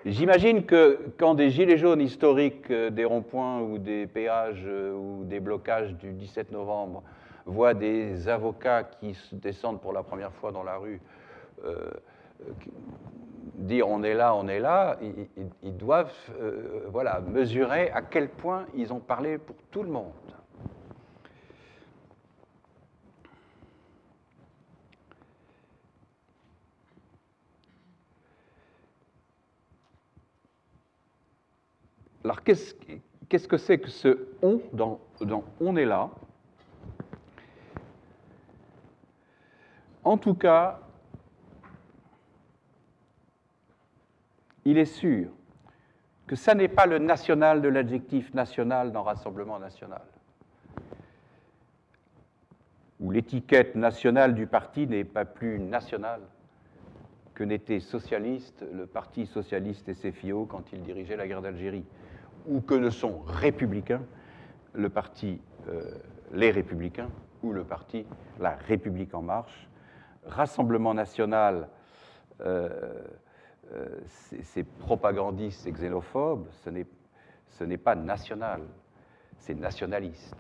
J'imagine que quand des Gilets jaunes historiques, des ronds-points ou des péages ou des blocages du 17 novembre voient des avocats qui descendent pour la première fois dans la rue dire « on est là », ils doivent mesurer à quel point ils ont parlé pour tout le monde. Alors, qu'est-ce que c'est que ce « on » dans « on est là » ? En tout cas, il est sûr que ça n'est pas le national de l'adjectif national dans Rassemblement national, où l'étiquette nationale du parti n'est pas plus nationale que n'était socialiste le Parti socialiste SFIO quand il dirigeait la guerre d'Algérie, ou que ne sont républicains le parti Les Républicains ou le parti La République en marche. Rassemblement national, c'est propagandiste et xénophobe, ce n'est pas national, c'est nationaliste.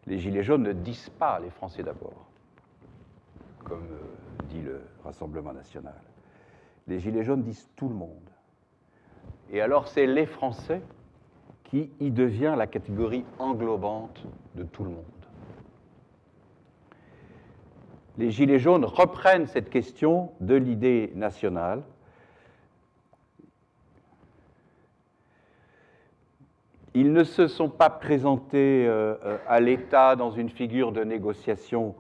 Les Gilets jaunes ne disent pas les Français d'abord, comme dit le Rassemblement national. Les Gilets jaunes disent tout le monde. Et alors c'est les Français qui y devient la catégorie englobante de tout le monde. Les Gilets jaunes reprennent cette question de l'idée nationale. Ils ne se sont pas présentés à l'État dans une figure de négociation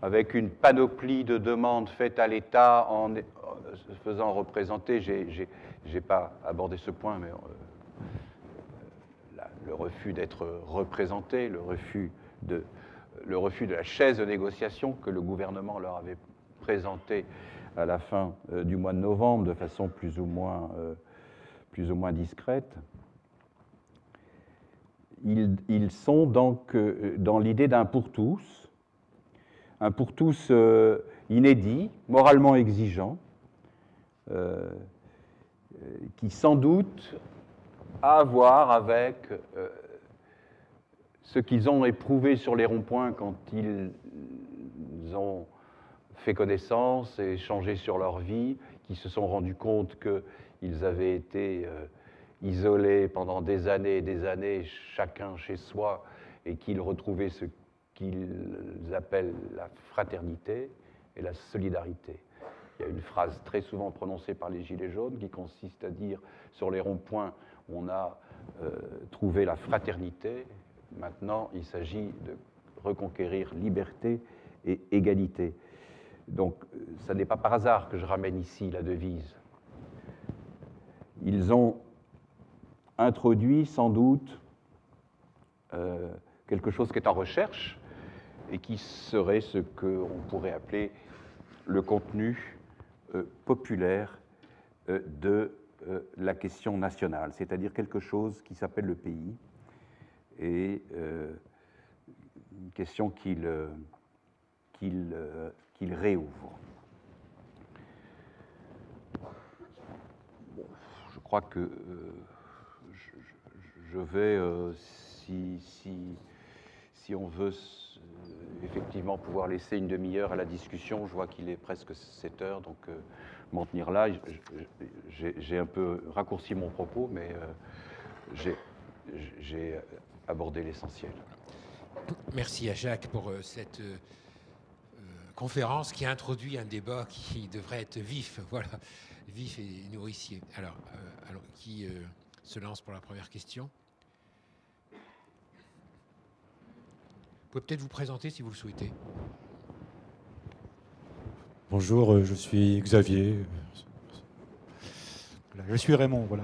avec une panoplie de demandes faites à l'État en se faisant représenter, je n'ai pas abordé ce point, mais le refus d'être représenté, le refus de la chaise de négociation que le gouvernement leur avait présentée à la fin du mois de novembre de façon plus ou moins discrète. Ils sont donc dans l'idée d'un pour tous inédit, moralement exigeant, qui sans doute a à voir avec ce qu'ils ont éprouvé sur les ronds-points quand ils ont fait connaissance et échangé sur leur vie, qui se sont rendus compte qu'ils avaient été isolés pendant des années, chacun chez soi, et qu'ils retrouvaient ce qu'ils appellent la fraternité et la solidarité. Il y a une phrase très souvent prononcée par les Gilets jaunes qui consiste à dire sur les ronds-points, on a trouvé la fraternité, maintenant il s'agit de reconquérir liberté et égalité. Donc, ça n'est pas par hasard que je ramène ici la devise. Ils ont introduit sans doute quelque chose qui est en recherche et qui serait ce qu'on pourrait appeler le contenu populaire de la question nationale, c'est-à-dire quelque chose qui s'appelle le pays et une question qu'il réouvre. Bon, je crois que je vais, si on veut effectivement pouvoir laisser une demi-heure à la discussion, je vois qu'il est presque 7 heures, donc m'en tenir là. J'ai un peu raccourci mon propos, mais j'ai abordé l'essentiel. Merci à Jacques pour cette conférence qui introduit un débat qui devrait être vif, voilà, vif et nourricier. Alors qui se lance pour la première question? Vous pouvez peut-être vous présenter si vous le souhaitez. Bonjour, je suis Xavier. Je suis Raymond, voilà.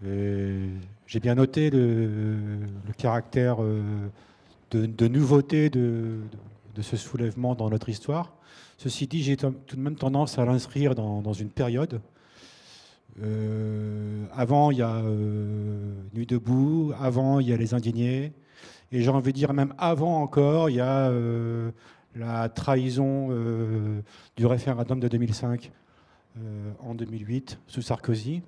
J'ai bien noté le caractère de nouveauté de ce soulèvement dans notre histoire. Ceci dit, j'ai tout de même tendance à l'inscrire dans une période. Avant, il y a Nuit debout, avant, il y a les Indignés, et j'ai envie de dire même avant encore, il y a la trahison du référendum de 2005 en 2008 sous Sarkozy.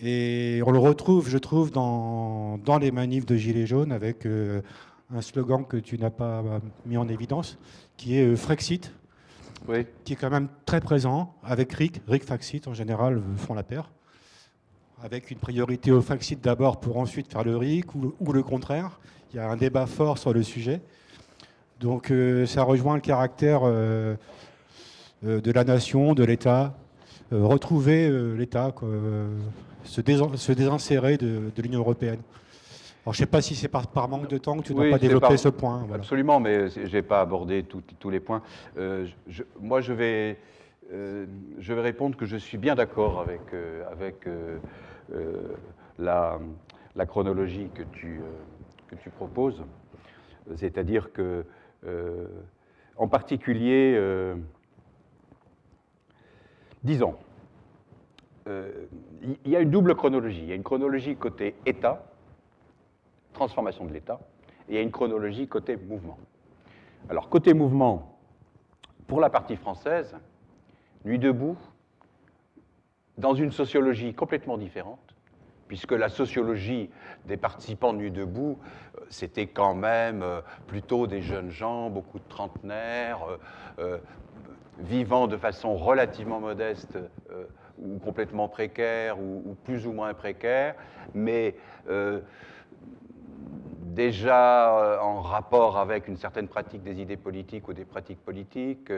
Et on le retrouve, je trouve, dans les manifs de Gilets jaunes avec un slogan que tu n'as pas mis en évidence, qui est Frexit, oui. Qui est quand même très présent avec RIC Faxit en général font la paire, avec une priorité au Faxit d'abord pour ensuite faire le RIC ou le contraire. Il y a un débat fort sur le sujet. Donc ça rejoint le caractère de la nation, de l'État, retrouver l'État, se désinsérer de l'Union européenne. Alors, je ne sais pas si c'est par manque de temps que tu n'as pas développé ce point. Voilà. Absolument, mais je n'ai pas abordé tous les points. Moi, je vais répondre que je suis bien d'accord avec la chronologie que tu proposes. C'est-à-dire que, en particulier, disons, il y a une double chronologie. Il y a une chronologie côté État, transformation de l'État, et il y a une chronologie côté mouvement. Alors, côté mouvement, pour la partie française, Nuit debout, dans une sociologie complètement différente, puisque la sociologie des participants de Nuit debout, c'était quand même plutôt des jeunes gens, beaucoup de trentenaires, vivant de façon relativement modeste ou complètement précaire ou plus ou moins précaire, mais déjà en rapport avec une certaine pratique des idées politiques ou des pratiques politiques,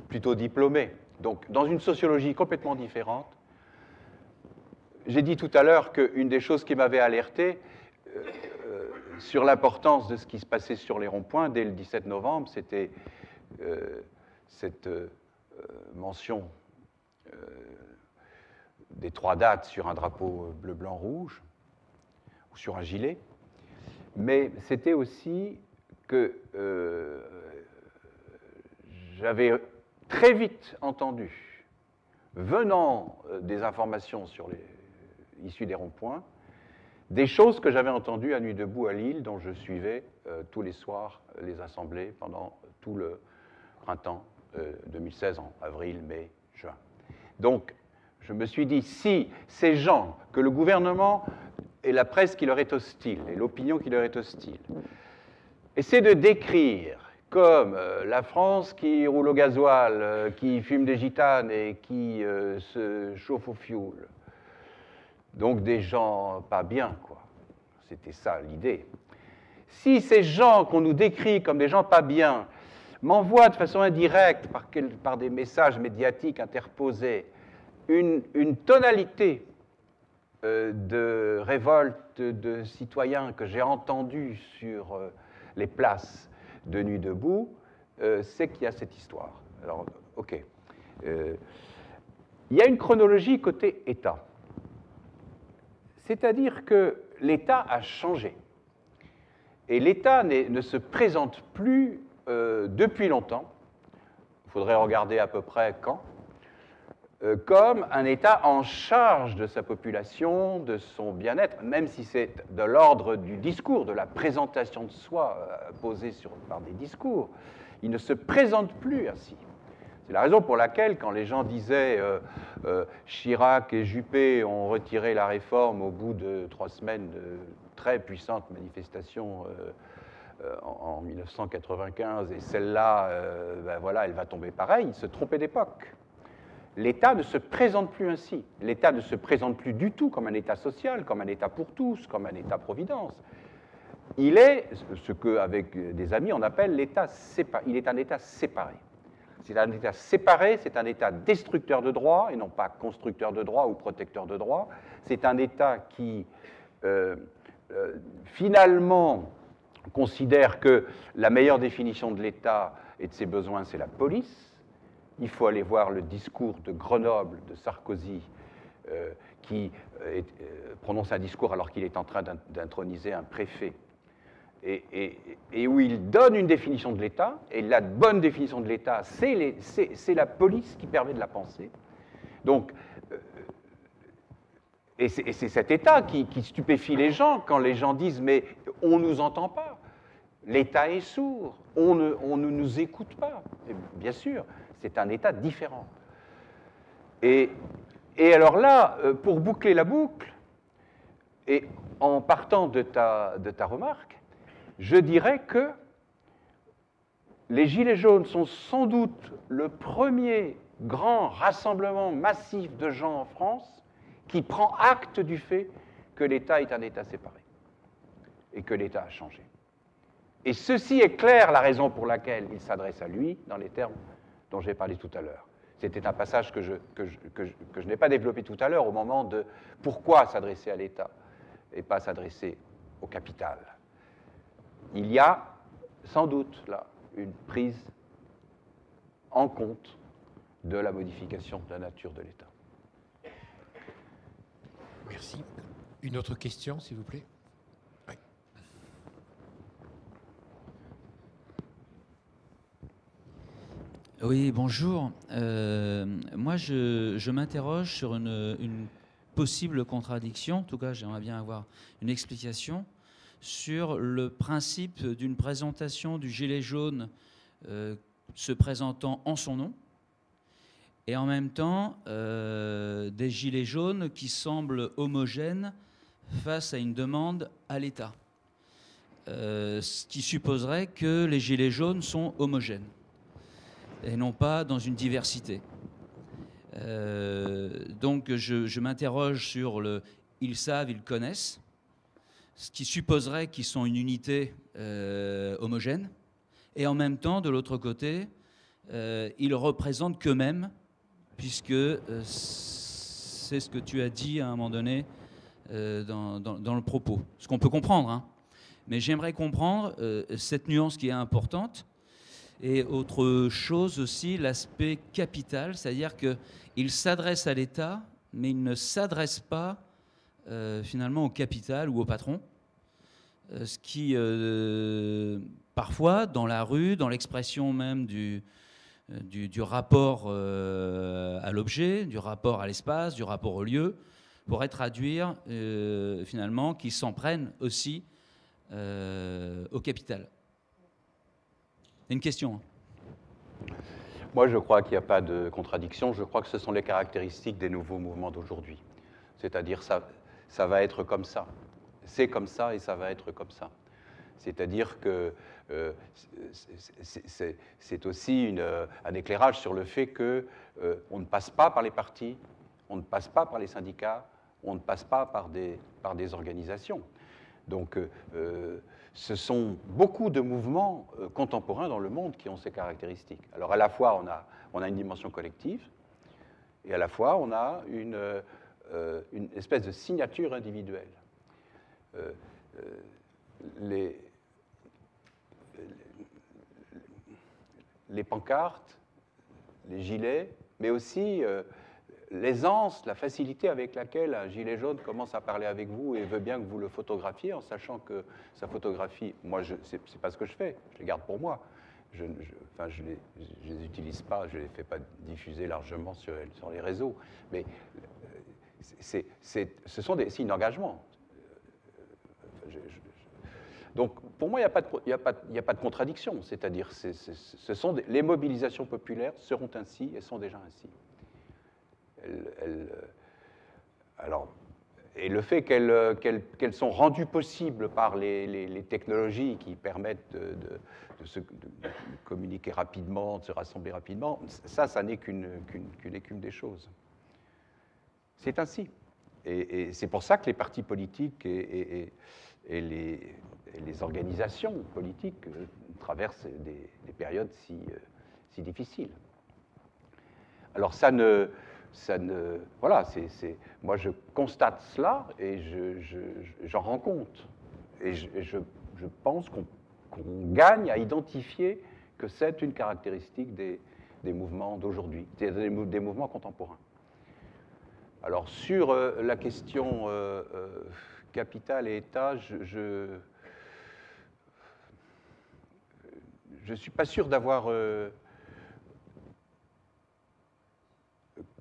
plutôt diplômés. Donc, dans une sociologie complètement différente, j'ai dit tout à l'heure qu'une des choses qui m'avait alerté sur l'importance de ce qui se passait sur les ronds-points dès le 17 novembre, c'était cette mention des 3 dates sur un drapeau bleu, blanc, rouge, ou sur un gilet, mais c'était aussi que j'avais très vite entendu, venant des informations issues des ronds-points, des choses que j'avais entendues à Nuit debout à Lille, dont je suivais tous les soirs les assemblées pendant tout le printemps 2016, en avril, mai, juin. Donc, je me suis dit, si ces gens, que le gouvernement et la presse qui leur est hostile, et l'opinion qui leur est hostile, essaient de décrire comme la France qui roule au gasoil, qui fume des gitanes et qui se chauffe au fioul, donc des gens pas bien, quoi. C'était ça l'idée. Si ces gens qu'on nous décrit comme des gens pas bien m'envoient de façon indirecte, par des messages médiatiques interposés, une tonalité de révolte de citoyens que j'ai entendue sur les places de Nuit debout, c'est qu'il y a cette histoire. Alors, OK. Il y a une chronologie côté État. C'est-à-dire que l'État a changé. Et l'État ne se présente plus depuis longtemps, il faudrait regarder à peu près quand, comme un État en charge de sa population, de son bien-être, même si c'est de l'ordre du discours, de la présentation de soi posée par des discours. Il ne se présente plus ainsi. C'est la raison pour laquelle, quand les gens disaient Chirac et Juppé ont retiré la réforme au bout de 3 semaines de très puissantes manifestations en 1995, et celle-là, ben voilà, elle va tomber pareil, ils se trompaient d'époque. L'État ne se présente plus ainsi. L'État ne se présente plus du tout comme un État social, comme un État pour tous, comme un État-providence. Il est ce qu'avec des amis on appelle l'État séparé. Il est un État séparé. C'est un État séparé, c'est un État destructeur de droit et non pas constructeur de droit ou protecteur de droit. C'est un État qui, finalement, considère que la meilleure définition de l'État et de ses besoins, c'est la police. Il faut aller voir le discours de Grenoble de Sarkozy, qui prononce un discours alors qu'il est en train d'introniser un préfet, et où il donne une définition de l'État, et la bonne définition de l'État, c'est la police qui permet de la penser. Donc, et c'est cet État qui stupéfie les gens quand les gens disent « mais on ne nous entend pas, l'État est sourd, on ne nous écoute pas ». Bien sûr, c'est un État différent. Et alors là, pour boucler la boucle, et en partant de ta remarque, je dirais que les Gilets jaunes sont sans doute le premier grand rassemblement massif de gens en France qui prend acte du fait que l'État est un État séparé et que l'État a changé. Et ceci éclaire la raison pour laquelle il s'adresse à lui dans les termes dont j'ai parlé tout à l'heure. C'était un passage que je n'ai pas développé tout à l'heure au moment de pourquoi s'adresser à l'État et pas s'adresser au capital. Il y a sans doute là une prise en compte de la modification de la nature de l'État. Merci. Une autre question, s'il vous plaît? Oui. Oui, bonjour. Moi, je m'interroge sur une possible contradiction. En tout cas, j'aimerais bien avoir une explication sur le principe d'une présentation du gilet jaune se présentant en son nom et en même temps des gilets jaunes qui semblent homogènes face à une demande à l'État. Ce qui supposerait que les gilets jaunes sont homogènes et non pas dans une diversité. Donc je m'interroge sur le « ils savent, ils connaissent », ce qui supposerait qu'ils sont une unité homogène, et en même temps, de l'autre côté, ils représentent qu'eux-mêmes, puisque c'est ce que tu as dit à un moment donné dans le propos, ce qu'on peut comprendre, hein. Mais j'aimerais comprendre cette nuance qui est importante. Et autre chose aussi, l'aspect capital, c'est-à-dire qu'il s'adresse à l'État, mais il ne s'adresse pas finalement au capital ou au patron, ce qui, parfois, dans la rue, dans l'expression même du rapport à l'objet, du rapport à l'espace, du rapport au lieu, pourrait traduire finalement qu'ils s'en prennent aussi au capital. C'est une question. Moi, je crois qu'il n'y a pas de contradiction. Je crois que ce sont les caractéristiques des nouveaux mouvements d'aujourd'hui. C'est-à-dire, ça va être comme ça. C'est comme ça et ça va être comme ça. C'est-à-dire que c'est aussi un éclairage sur le fait qu'on ne passe pas par les partis, on ne passe pas par les syndicats, on ne passe pas par des organisations. Donc, ce sont beaucoup de mouvements contemporains dans le monde qui ont ces caractéristiques. Alors, à la fois, on a une dimension collective, et à la fois, on a une espèce de signature individuelle. Les pancartes, les gilets, mais aussi l'aisance, la facilité avec laquelle un gilet jaune commence à parler avec vous et veut bien que vous le photographiez, en sachant que sa photographie, moi, c'est pas ce que je fais, je les garde pour moi. Je les utilise pas, je les fais pas diffuser largement sur les réseaux, mais ce sont des signes d'engagement. Donc, pour moi, il n'y a pas de contradiction. C'est-à-dire, les mobilisations populaires seront ainsi et sont déjà ainsi. Et le fait qu'elles sont rendues possibles par les technologies qui permettent de communiquer rapidement, de se rassembler rapidement, ça n'est qu'une écume des choses. C'est ainsi. Et c'est pour ça que les partis politiques et les organisations politiques traversent des périodes si difficiles. Alors voilà, moi je constate cela et j'en rends compte. Et je pense qu'on gagne à identifier que c'est une caractéristique des mouvements d'aujourd'hui, des mouvements contemporains. Alors sur la question capital et État, je ne suis pas sûr d'avoir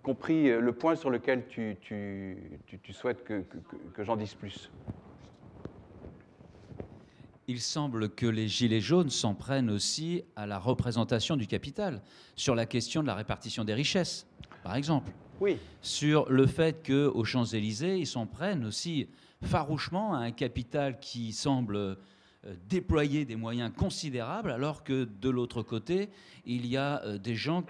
compris le point sur lequel tu souhaites que j'en dise plus. Il semble que les Gilets jaunes s'en prennent aussi à la représentation du capital, sur la question de la répartition des richesses, par exemple. Oui. Sur le fait qu'aux Champs-Élysées, ils s'en prennent aussi farouchement à un capital qui semble déployer des moyens considérables, alors que de l'autre côté, il y a des gens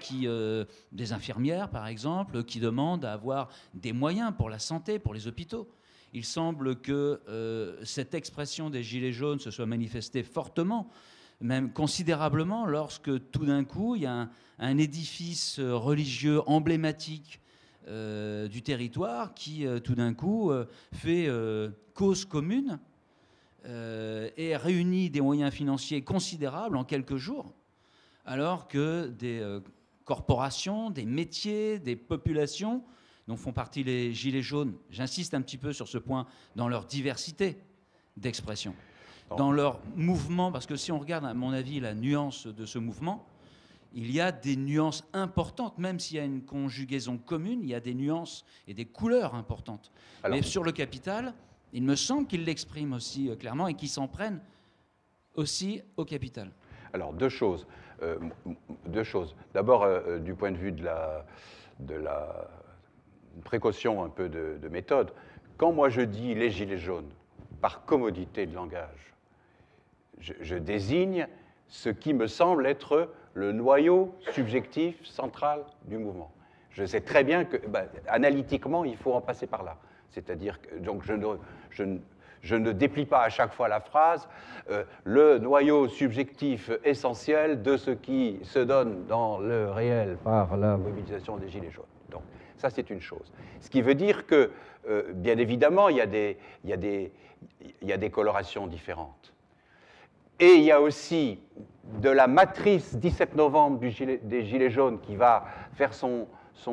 des infirmières par exemple, qui demandent à avoir des moyens pour la santé, pour les hôpitaux. Il semble que cette expression des Gilets jaunes se soit manifestée fortement, même considérablement, lorsque tout d'un coup, il y a un édifice religieux emblématique du territoire qui, tout d'un coup, fait cause commune et réunit des moyens financiers considérables en quelques jours, alors que des corporations, des métiers, des populations dont font partie les Gilets jaunes, j'insiste un petit peu sur ce point, dans leur diversité d'expression, dans leur mouvement, parce que si on regarde, à mon avis, la nuance de ce mouvement, il y a des nuances importantes, même s'il y a une conjugaison commune, il y a des nuances et des couleurs importantes. Alors, mais sur le capital, il me semble qu'ils l'expriment aussi clairement et qu'ils s'en prennent aussi au capital. Alors, deux choses. D'abord, du point de vue de la précaution, un peu de méthode, quand moi je dis les Gilets jaunes, par commodité de langage, je désigne ce qui me semble être le noyau subjectif central du mouvement. Je sais très bien que, analytiquement, il faut en passer par là. C'est-à-dire que donc je ne déplie pas à chaque fois la phrase le noyau subjectif essentiel de ce qui se donne dans le réel par la mobilisation des Gilets jaunes. Donc ça, c'est une chose. Ce qui veut dire que, bien évidemment, il y a des colorations différentes. Et il y a aussi de la matrice 17 novembre des Gilets jaunes qui va faire son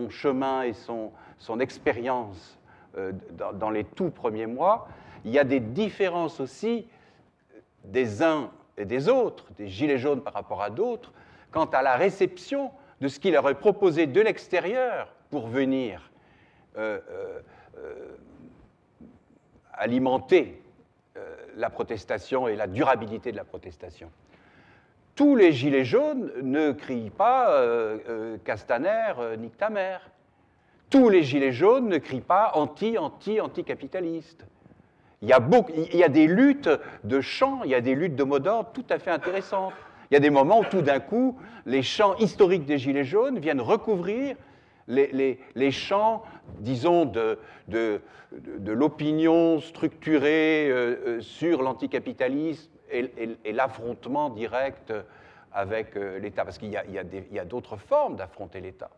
chemin et son expérience dans les tout premiers mois. Il y a des différences aussi des uns et des autres, des Gilets jaunes par rapport à d'autres, quant à la réception de ce qui leur est proposé de l'extérieur pour venir alimenter la protestation et la durabilité de la protestation. tous les gilets jaunes ne crient pas Castaner, nique ta mère. Tous les gilets jaunes ne crient pas anticapitaliste. Il y a des luttes de chants, il y a des luttes de mots d'ordre tout à fait intéressantes. Il y a des moments où tout d'un coup, les chants historiques des gilets jaunes viennent recouvrir les chants, disons, de l'opinion structurée sur l'anticapitalisme et l'affrontement direct avec l'État. Parce qu'il y a d'autres formes d'affronter l'État.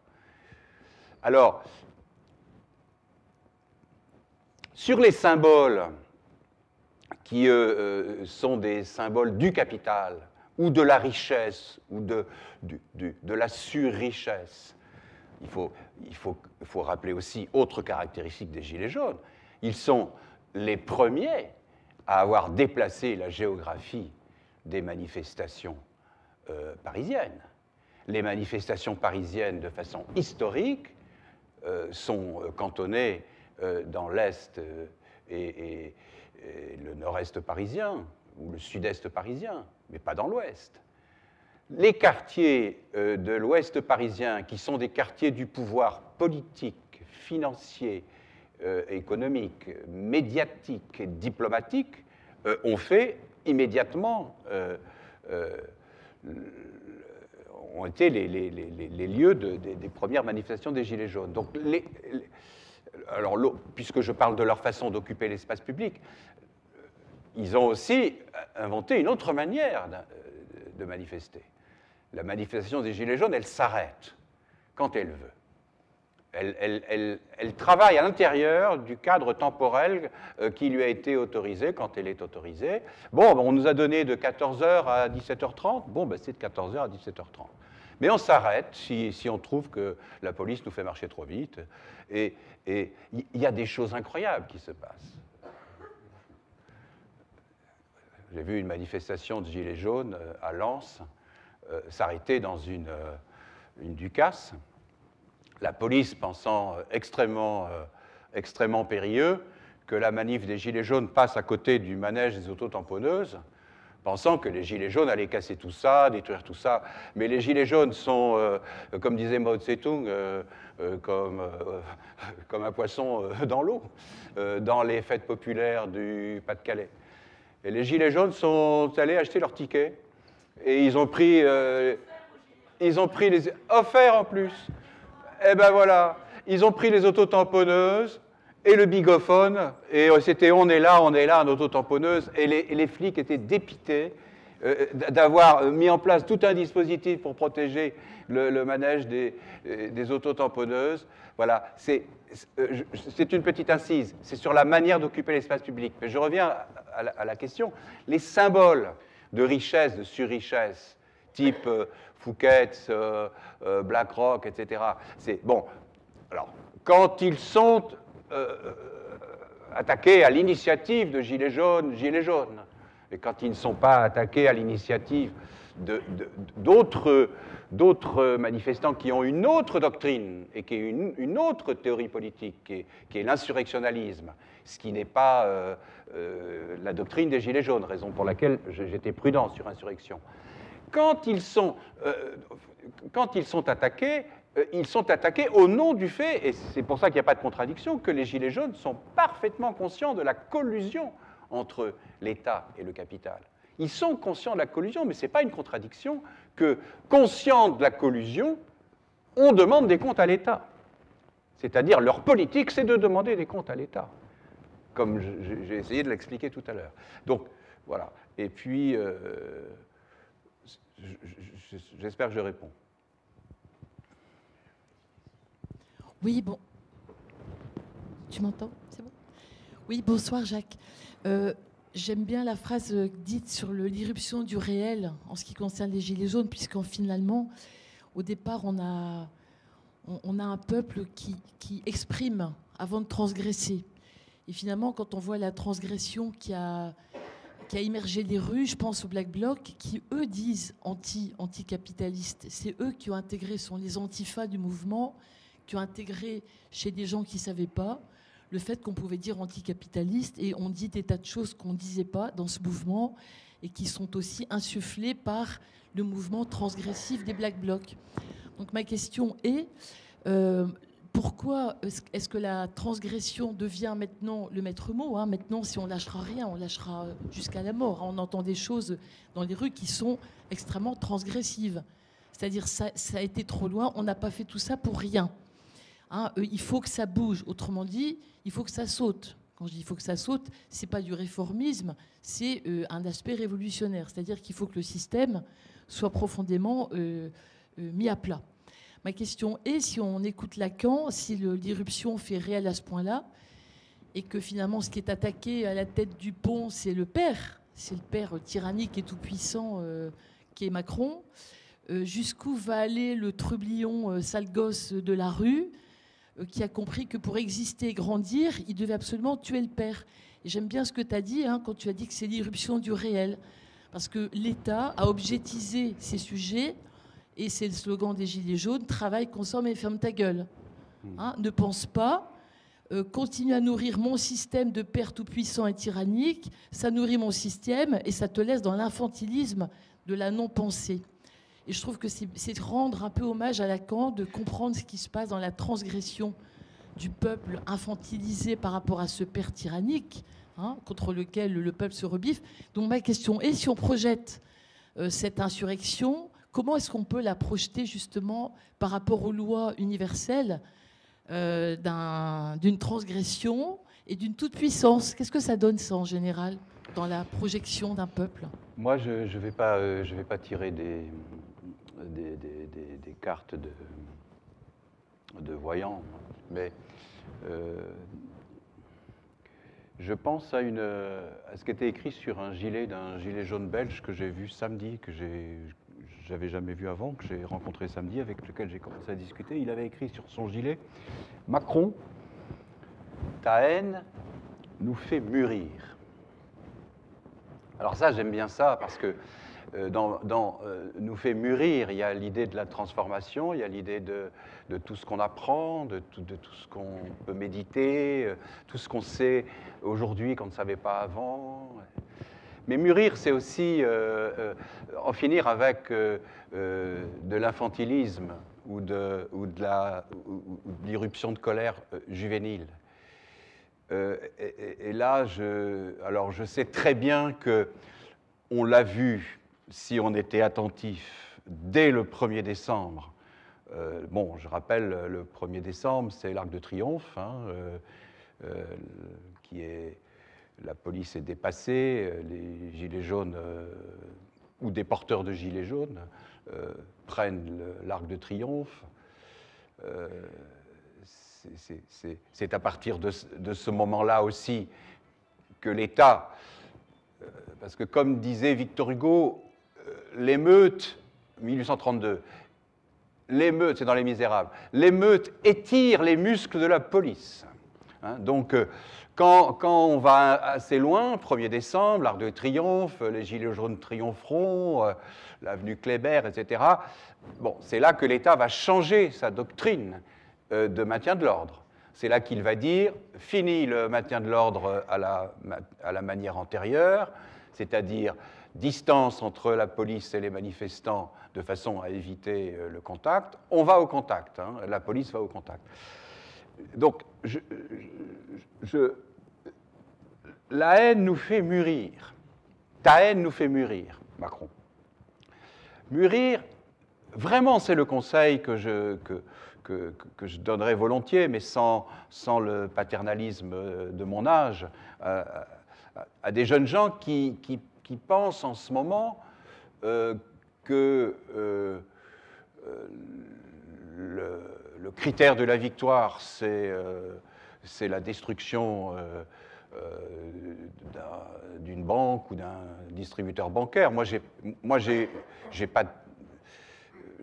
Alors, sur les symboles qui sont des symboles du capital, ou de la richesse, ou de la surrichesse, il faut rappeler aussi autre caractéristique des Gilets jaunes. Ils sont les premiers à avoir déplacé la géographie des manifestations parisiennes. Les manifestations parisiennes, de façon historique, sont cantonnées dans l'Est et le nord-est parisien, ou le sud-est parisien, mais pas dans l'Ouest. Les quartiers de l'Ouest parisien, qui sont des quartiers du pouvoir politique, financier, économique, médiatique et diplomatique, ont fait immédiatement, ont été les lieux des premières manifestations des Gilets jaunes. Donc, alors, puisque je parle de leur façon d'occuper l'espace public, ils ont aussi inventé une autre manière de manifester. La manifestation des Gilets jaunes, elle s'arrête quand elle veut. Elle travaille à l'intérieur du cadre temporel qui lui a été autorisé quand elle est autorisée. Bon, on nous a donné de 14h à 17h30. Bon, ben, c'est de 14h à 17h30. Mais on s'arrête si on trouve que la police nous fait marcher trop vite. Et il y a des choses incroyables qui se passent. J'ai vu une manifestation de Gilets jaunes à Lens s'arrêter dans une Ducasse. La police pensant extrêmement périlleux que la manif des Gilets jaunes passe à côté du manège des autotamponneuses, pensant que les Gilets jaunes allaient casser tout ça, détruire tout ça. Mais les Gilets jaunes sont, comme disait Mao Tse-tung, comme un poisson dans l'eau, dans les fêtes populaires du Pas-de-Calais. Et les Gilets jaunes sont allés acheter leurs tickets. Et ils ont pris les... Offerts en plus. Eh ben voilà, ils ont pris les autotamponneuses et le bigophone. Et c'était on est là, en autotamponneuse. Et les flics étaient dépités d'avoir mis en place tout un dispositif pour protéger le manège des autotamponneuses. Voilà, c'est une petite incise. C'est sur la manière d'occuper l'espace public. Mais je reviens à la question. Les symboles de richesse, de surrichesse, type Fouquet's, BlackRock, etc. C'est bon. Alors, quand ils sont attaqués à l'initiative de Gilets jaunes. Et quand ils ne sont pas attaqués à l'initiative d'autres manifestants qui ont une autre doctrine et qui est une autre théorie politique, qui est l'insurrectionnalisme, ce qui n'est pas la doctrine des Gilets jaunes, raison pour laquelle j'étais prudent sur insurrection. Quand ils sont attaqués, ils sont attaqués au nom du fait, et c'est pour ça qu'il n'y a pas de contradiction, que les Gilets jaunes sont parfaitement conscients de la collusion entre l'État et le capital. Ils sont conscients de la collusion, mais ce n'est pas une contradiction que, conscients de la collusion, on demande des comptes à l'État. C'est-à-dire, leur politique, c'est de demander des comptes à l'État, comme j'ai essayé de l'expliquer tout à l'heure. Donc, voilà. Et puis, j'espère que je réponds. Oui, bon. Tu m'entends? C'est bon? Oui, bonsoir Jacques. J'aime bien la phrase dite sur l'irruption du réel en ce qui concerne les Gilets jaunes, puisqu'en finalement, au départ, on a un peuple qui exprime avant de transgresser. Et finalement, quand on voit la transgression qui a immergé les rues, je pense aux Black Blocs, qui, eux, disent anticapitalistes. C'est eux qui ont intégré, sont les antifas du mouvement, qui ont intégré chez des gens qui ne savaient pas le fait qu'on pouvait dire anticapitaliste, et on dit des tas de choses qu'on ne disait pas dans ce mouvement et qui sont aussi insufflées par le mouvement transgressif des Black Blocs. Donc ma question est, pourquoi est-ce que la transgression devient maintenant le maître mot, hein? Maintenant, si on lâchera rien, on lâchera jusqu'à la mort, hein. On entend des choses dans les rues qui sont extrêmement transgressives. C'est-à-dire ça a été trop loin, on n'a pas fait tout ça pour rien. Hein, il faut que ça bouge. Autrement dit, il faut que ça saute. Quand je dis il faut que ça saute, c'est pas du réformisme, c'est un aspect révolutionnaire. C'est-à-dire qu'il faut que le système soit profondément mis à plat. Ma question est, si on écoute Lacan, si l'irruption fait réel à ce point-là, et que finalement ce qui est attaqué à la tête du pont, c'est le père tyrannique et tout-puissant qui est Macron, jusqu'où va aller le trublion sale gosse de la rue, qui a compris que pour exister et grandir, il devait absolument tuer le père. Et j'aime bien ce que tu as dit, hein, quand tu as dit que c'est l'irruption du réel, parce que l'État a objetisé ces sujets. Et c'est le slogan des Gilets jaunes, travaille, consomme et ferme ta gueule. Hein, ne pense pas, continue à nourrir mon système de père tout-puissant et tyrannique, ça nourrit mon système et ça te laisse dans l'infantilisme de la non-pensée. Et je trouve que c'est rendre un peu hommage à Lacan, de comprendre ce qui se passe dans la transgression du peuple infantilisé par rapport à ce père tyrannique, hein, contre lequel le peuple se rebiffe. Donc ma question est, si on projette cette insurrection, comment est-ce qu'on peut la projeter justement par rapport aux lois universelles d'une transgression et d'une toute-puissance? Qu'est-ce que ça donne, ça, en général, dans la projection d'un peuple? Moi, je ne vais pas tirer des cartes de voyants, mais je pense à ce qui était écrit sur un gilet d'un gilet jaune belge que j'ai vu samedi, que j'avais jamais vu avant, que j'ai rencontré samedi, avec lequel j'ai commencé à discuter. Il avait écrit sur son gilet « Macron, ta haine nous fait mûrir ». Alors ça, j'aime bien ça, parce que dans nous fait mûrir, il y a l'idée de la transformation, il y a l'idée de tout ce qu'on apprend, de tout ce qu'on peut méditer, tout ce qu'on sait aujourd'hui qu'on ne savait pas avant. Mais mûrir, c'est aussi en finir avec de l'infantilisme ou de l'irruption de colère juvénile. Et là, je sais très bien qu'on l'a vu, si on était attentif, dès le 1er décembre. Bon, je rappelle, le 1er décembre, c'est l'Arc de Triomphe, hein, qui est... La police est dépassée, les gilets jaunes, ou des porteurs de gilets jaunes, prennent l'Arc de Triomphe. C'est à partir de ce moment-là aussi que l'État, parce que comme disait Victor Hugo, l'émeute, 1832, l'émeute, c'est dans Les Misérables, l'émeute étire les muscles de la police. Hein, donc, quand on va assez loin, 1er décembre, l'Arc de Triomphe, les Gilets jaunes triompheront, l'avenue Kléber, etc., bon, c'est là que l'État va changer sa doctrine de maintien de l'ordre. C'est là qu'il va dire, fini le maintien de l'ordre à la manière antérieure, c'est-à-dire distance entre la police et les manifestants de façon à éviter le contact. On va au contact, hein, la police va au contact. Donc, la haine nous fait mûrir. Ta haine nous fait mûrir, Macron. Mûrir, vraiment, c'est le conseil que je donnerais volontiers, mais sans le paternalisme de mon âge, à des jeunes gens qui pensent en ce moment que le critère de la victoire, c'est la destruction d'une banque ou d'un distributeur bancaire. Moi, j'ai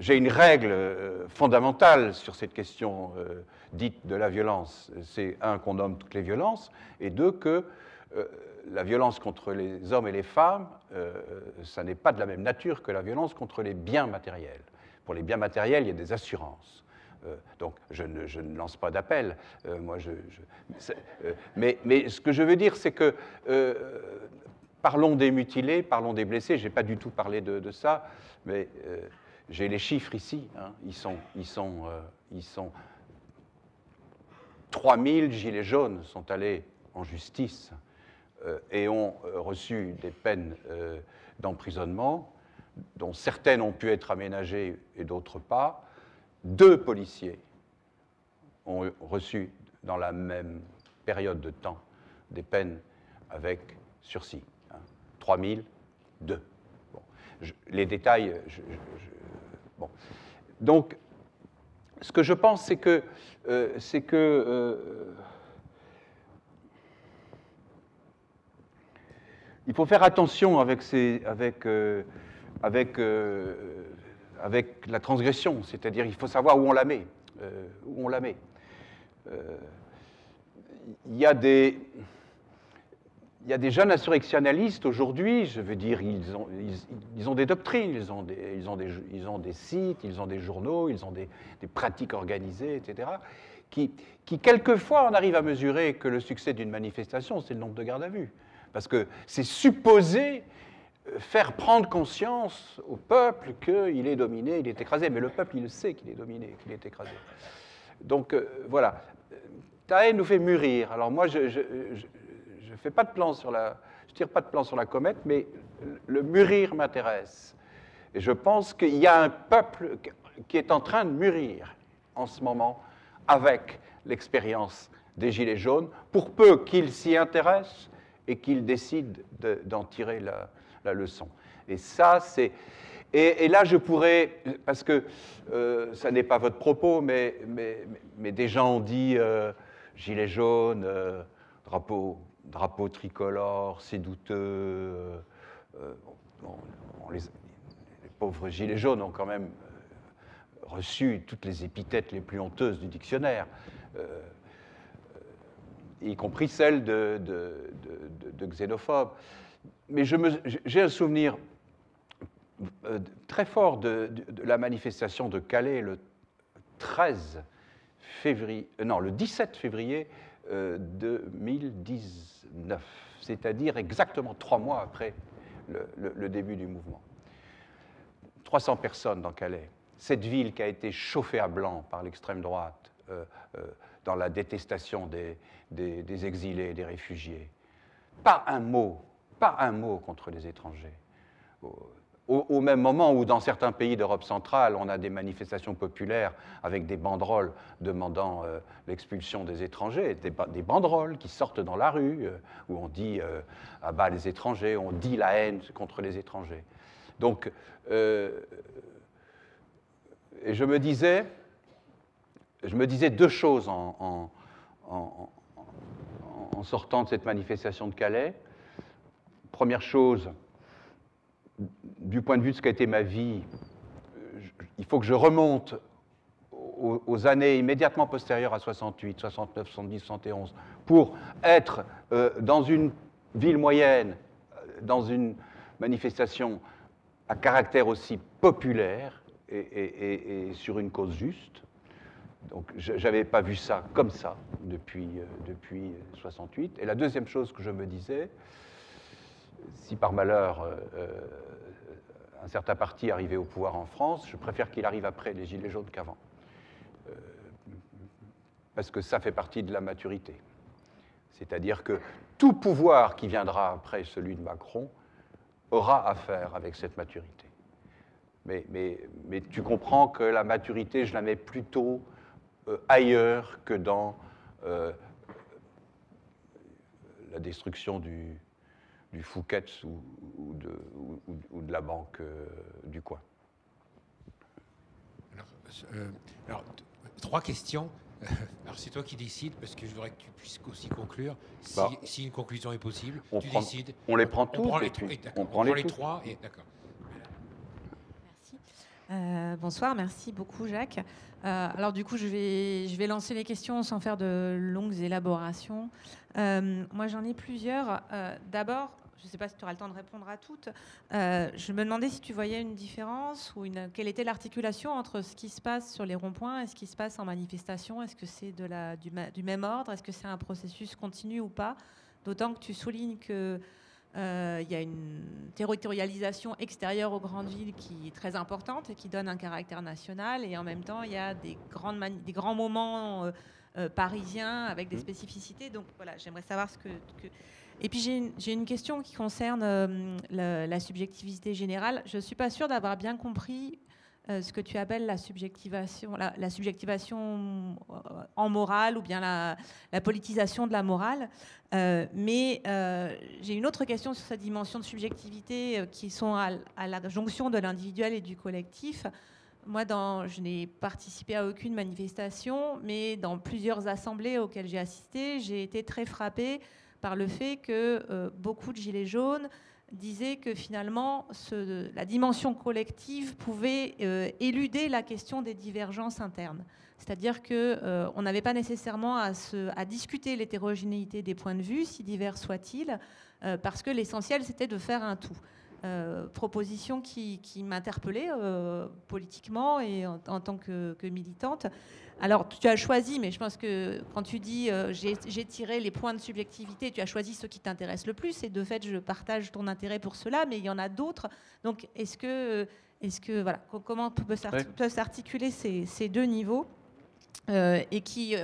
une règle fondamentale sur cette question dite de la violence. C'est, un, qu'on nomme toutes les violences, et deux, que la violence contre les hommes et les femmes, ça n'est pas de la même nature que la violence contre les biens matériels. Pour les biens matériels, il y a des assurances. Donc, je ne lance pas d'appel. Mais ce que je veux dire, c'est que parlons des mutilés, parlons des blessés. Je n'ai pas du tout parlé de ça, mais j'ai les chiffres ici. Hein. Ils sont 3000 gilets jaunes sont allés en justice et ont reçu des peines d'emprisonnement, dont certaines ont pu être aménagées et d'autres pas. 2 policiers ont reçu dans la même période de temps des peines avec sursis. 3000, 2. Bon. Les détails, bon. Donc, ce que je pense, c'est que il faut faire attention avec la transgression, c'est-à-dire il faut savoir où on la met. Il y a des jeunes insurrectionnalistes aujourd'hui, je veux dire, ils ont des doctrines, ils ont des sites, ils ont des journaux, ils ont des pratiques organisées, etc., qui quelquefois on arrive à mesurer que le succès d'une manifestation, c'est le nombre de gardes à vue. Parce que c'est supposé faire prendre conscience au peuple qu'il est dominé, il est écrasé. Mais le peuple, il sait qu'il est dominé, qu'il est écrasé. Donc, voilà. Ta haine nous fait mûrir. Alors moi, je fais pas de plan sur je tire pas de plan sur la comète, mais le mûrir m'intéresse. Et je pense qu'il y a un peuple qui est en train de mûrir en ce moment avec l'expérience des Gilets jaunes, pour peu qu'il s'y intéresse et qu'il décide d'en tirer la leçon. Et ça, c'est... Et là, je pourrais, parce que ça n'est pas votre propos, mais des gens ont dit Gilets jaunes, drapeau tricolore, c'est douteux. Les pauvres Gilets jaunes ont quand même reçu toutes les épithètes les plus honteuses du dictionnaire, y compris celles de xénophobes. Mais j'ai un souvenir très fort de la manifestation de Calais le 17 février 2019, c'est-à-dire exactement 3 mois après le début du mouvement. 300 personnes dans Calais. Cette ville qui a été chauffée à blanc par l'extrême droite dans la détestation des exilés et des réfugiés. Pas un mot contre les étrangers. Au même moment où, dans certains pays d'Europe centrale, on a des manifestations populaires avec des banderoles demandant l'expulsion des étrangers, des banderoles qui sortent dans la rue, où on dit à bas les étrangers, on dit la haine contre les étrangers. Donc, et je me disais 2 choses en sortant de cette manifestation de Calais. Première chose, du point de vue de ce qu'a été ma vie, il faut que je remonte aux années immédiatement postérieures à 68, 69, 70, 71, pour être dans une ville moyenne, dans une manifestation à caractère aussi populaire et sur une cause juste. Donc, je n'avais pas vu ça comme ça depuis 68. Et la deuxième chose que je me disais, si par malheur un certain parti arrivait au pouvoir en France, je préfère qu'il arrive après les Gilets jaunes qu'avant. Parce que ça fait partie de la maturité. C'est-à-dire que tout pouvoir qui viendra après celui de Macron aura à faire avec cette maturité. Mais tu comprends que la maturité, je la mets plutôt ailleurs que dans la destruction du Fouquet's ou de la banque du coin. Alors 3 questions. Alors c'est toi qui décides, parce que je voudrais que tu puisses aussi conclure. Si une conclusion est possible, tu décides. On les prend tous, on prend les 3, et d'accord. Merci. Bonsoir, merci beaucoup Jacques. Alors du coup, je vais lancer les questions sans faire de longues élaborations. Moi, j'en ai plusieurs. D'abord, je ne sais pas si tu auras le temps de répondre à toutes. Je me demandais si tu voyais une différence ou quelle était l'articulation entre ce qui se passe sur les ronds-points et ce qui se passe en manifestation. Est-ce que c'est du même ordre? Est-ce que c'est un processus continu ou pas? D'autant que tu soulignes que Il y a une territorialisation extérieure aux grandes villes qui est très importante et qui donne un caractère national. Et en même temps, il y a des grands moments parisiens avec des spécificités. Donc voilà, j'aimerais savoir ce que... Et puis j'ai une question qui concerne la subjectivité générale. Je ne suis pas sûre d'avoir bien compris ce que tu appelles la subjectivation en morale ou bien la politisation de la morale. Mais j'ai une autre question sur cette dimension de subjectivité qui sont à la jonction de l'individuel et du collectif. Moi, je n'ai participé à aucune manifestation, mais dans plusieurs assemblées auxquelles j'ai assisté, j'ai été très frappée par le fait que beaucoup de gilets jaunes disaient que finalement la dimension collective pouvait éluder la question des divergences internes. C'est-à-dire qu'on n'avait pas nécessairement à discuter l'hétérogénéité des points de vue, si divers soient-ils, parce que l'essentiel c'était de faire un tout. Proposition qui m'interpellait politiquement et en tant que militante. Alors, tu as choisi, mais je pense que quand tu dis j'ai tiré les points de subjectivité, tu as choisi ceux qui t'intéressent le plus, et de fait, je partage ton intérêt pour cela, mais il y en a d'autres. Donc, est-ce que voilà, comment peut s'articuler ces deux niveaux et qui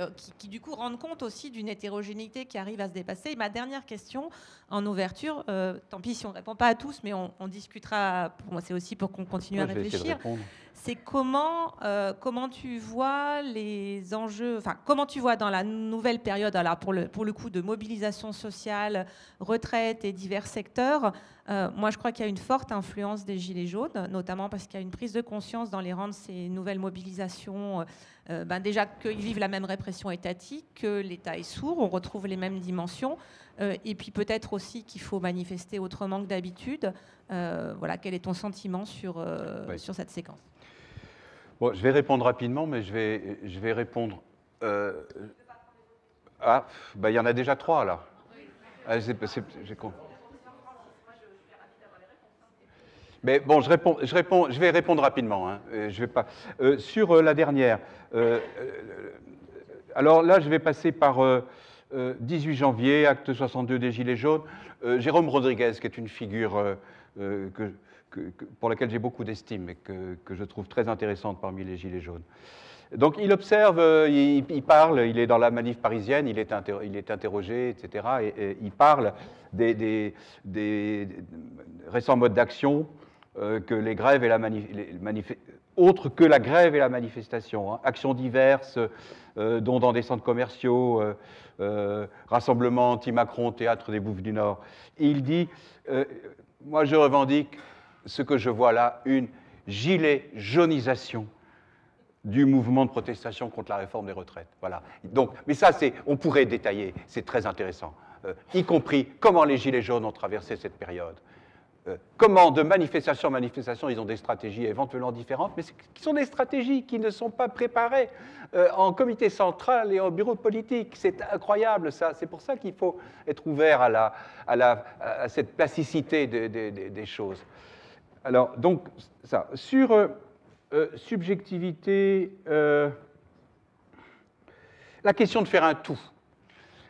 du coup rendent compte aussi d'une hétérogénéité qui arrive à se dépasser. Et ma dernière question en ouverture, tant pis si on ne répond pas à tous, mais on discutera, c'est aussi pour qu'on continue à réfléchir, c'est comment tu vois les enjeux, enfin comment tu vois dans la nouvelle période, alors pour le coup de mobilisation sociale, retraite et divers secteurs, moi je crois qu'il y a une forte influence des Gilets jaunes, notamment parce qu'il y a une prise de conscience dans les rangs de ces nouvelles mobilisations, déjà qu'ils vivent la même répression étatique, que l'État est sourd, on retrouve les mêmes dimensions, et puis peut-être aussi qu'il faut manifester autrement que d'habitude. Voilà, quel est ton sentiment sur cette séquence? Bon, je vais répondre rapidement, mais je vais répondre... il y en a déjà 3, là. Mais bon, je vais répondre rapidement. Hein. Je vais pas, sur la dernière, alors là, je vais passer par 18 janvier, acte 62 des Gilets jaunes. Jérôme Rodriguez, qui est une figure pour laquelle j'ai beaucoup d'estime et que je trouve très intéressante parmi les Gilets jaunes. Donc il observe, il parle, il est dans la manif parisienne, il est interrogé, etc. Et il parle des récents modes d'action que les grèves et autres que la grève et la manifestation, hein, actions diverses, dont dans des centres commerciaux, rassemblements anti-Macron, théâtre des Bouffes du Nord. Et il dit, moi je revendique ce que je vois là, une gilet jaunisation du mouvement de protestation contre la réforme des retraites. Voilà. Donc, mais ça, on pourrait détailler, c'est très intéressant, y compris comment les Gilets jaunes ont traversé cette période. Comment, de manifestation en manifestation, ils ont des stratégies éventuellement différentes, mais qui sont des stratégies qui ne sont pas préparées en comité central et en bureau politique. C'est incroyable, ça. C'est pour ça qu'il faut être ouvert à cette plasticité des choses. Alors, donc, ça. Sur subjectivité, la question de faire un tout.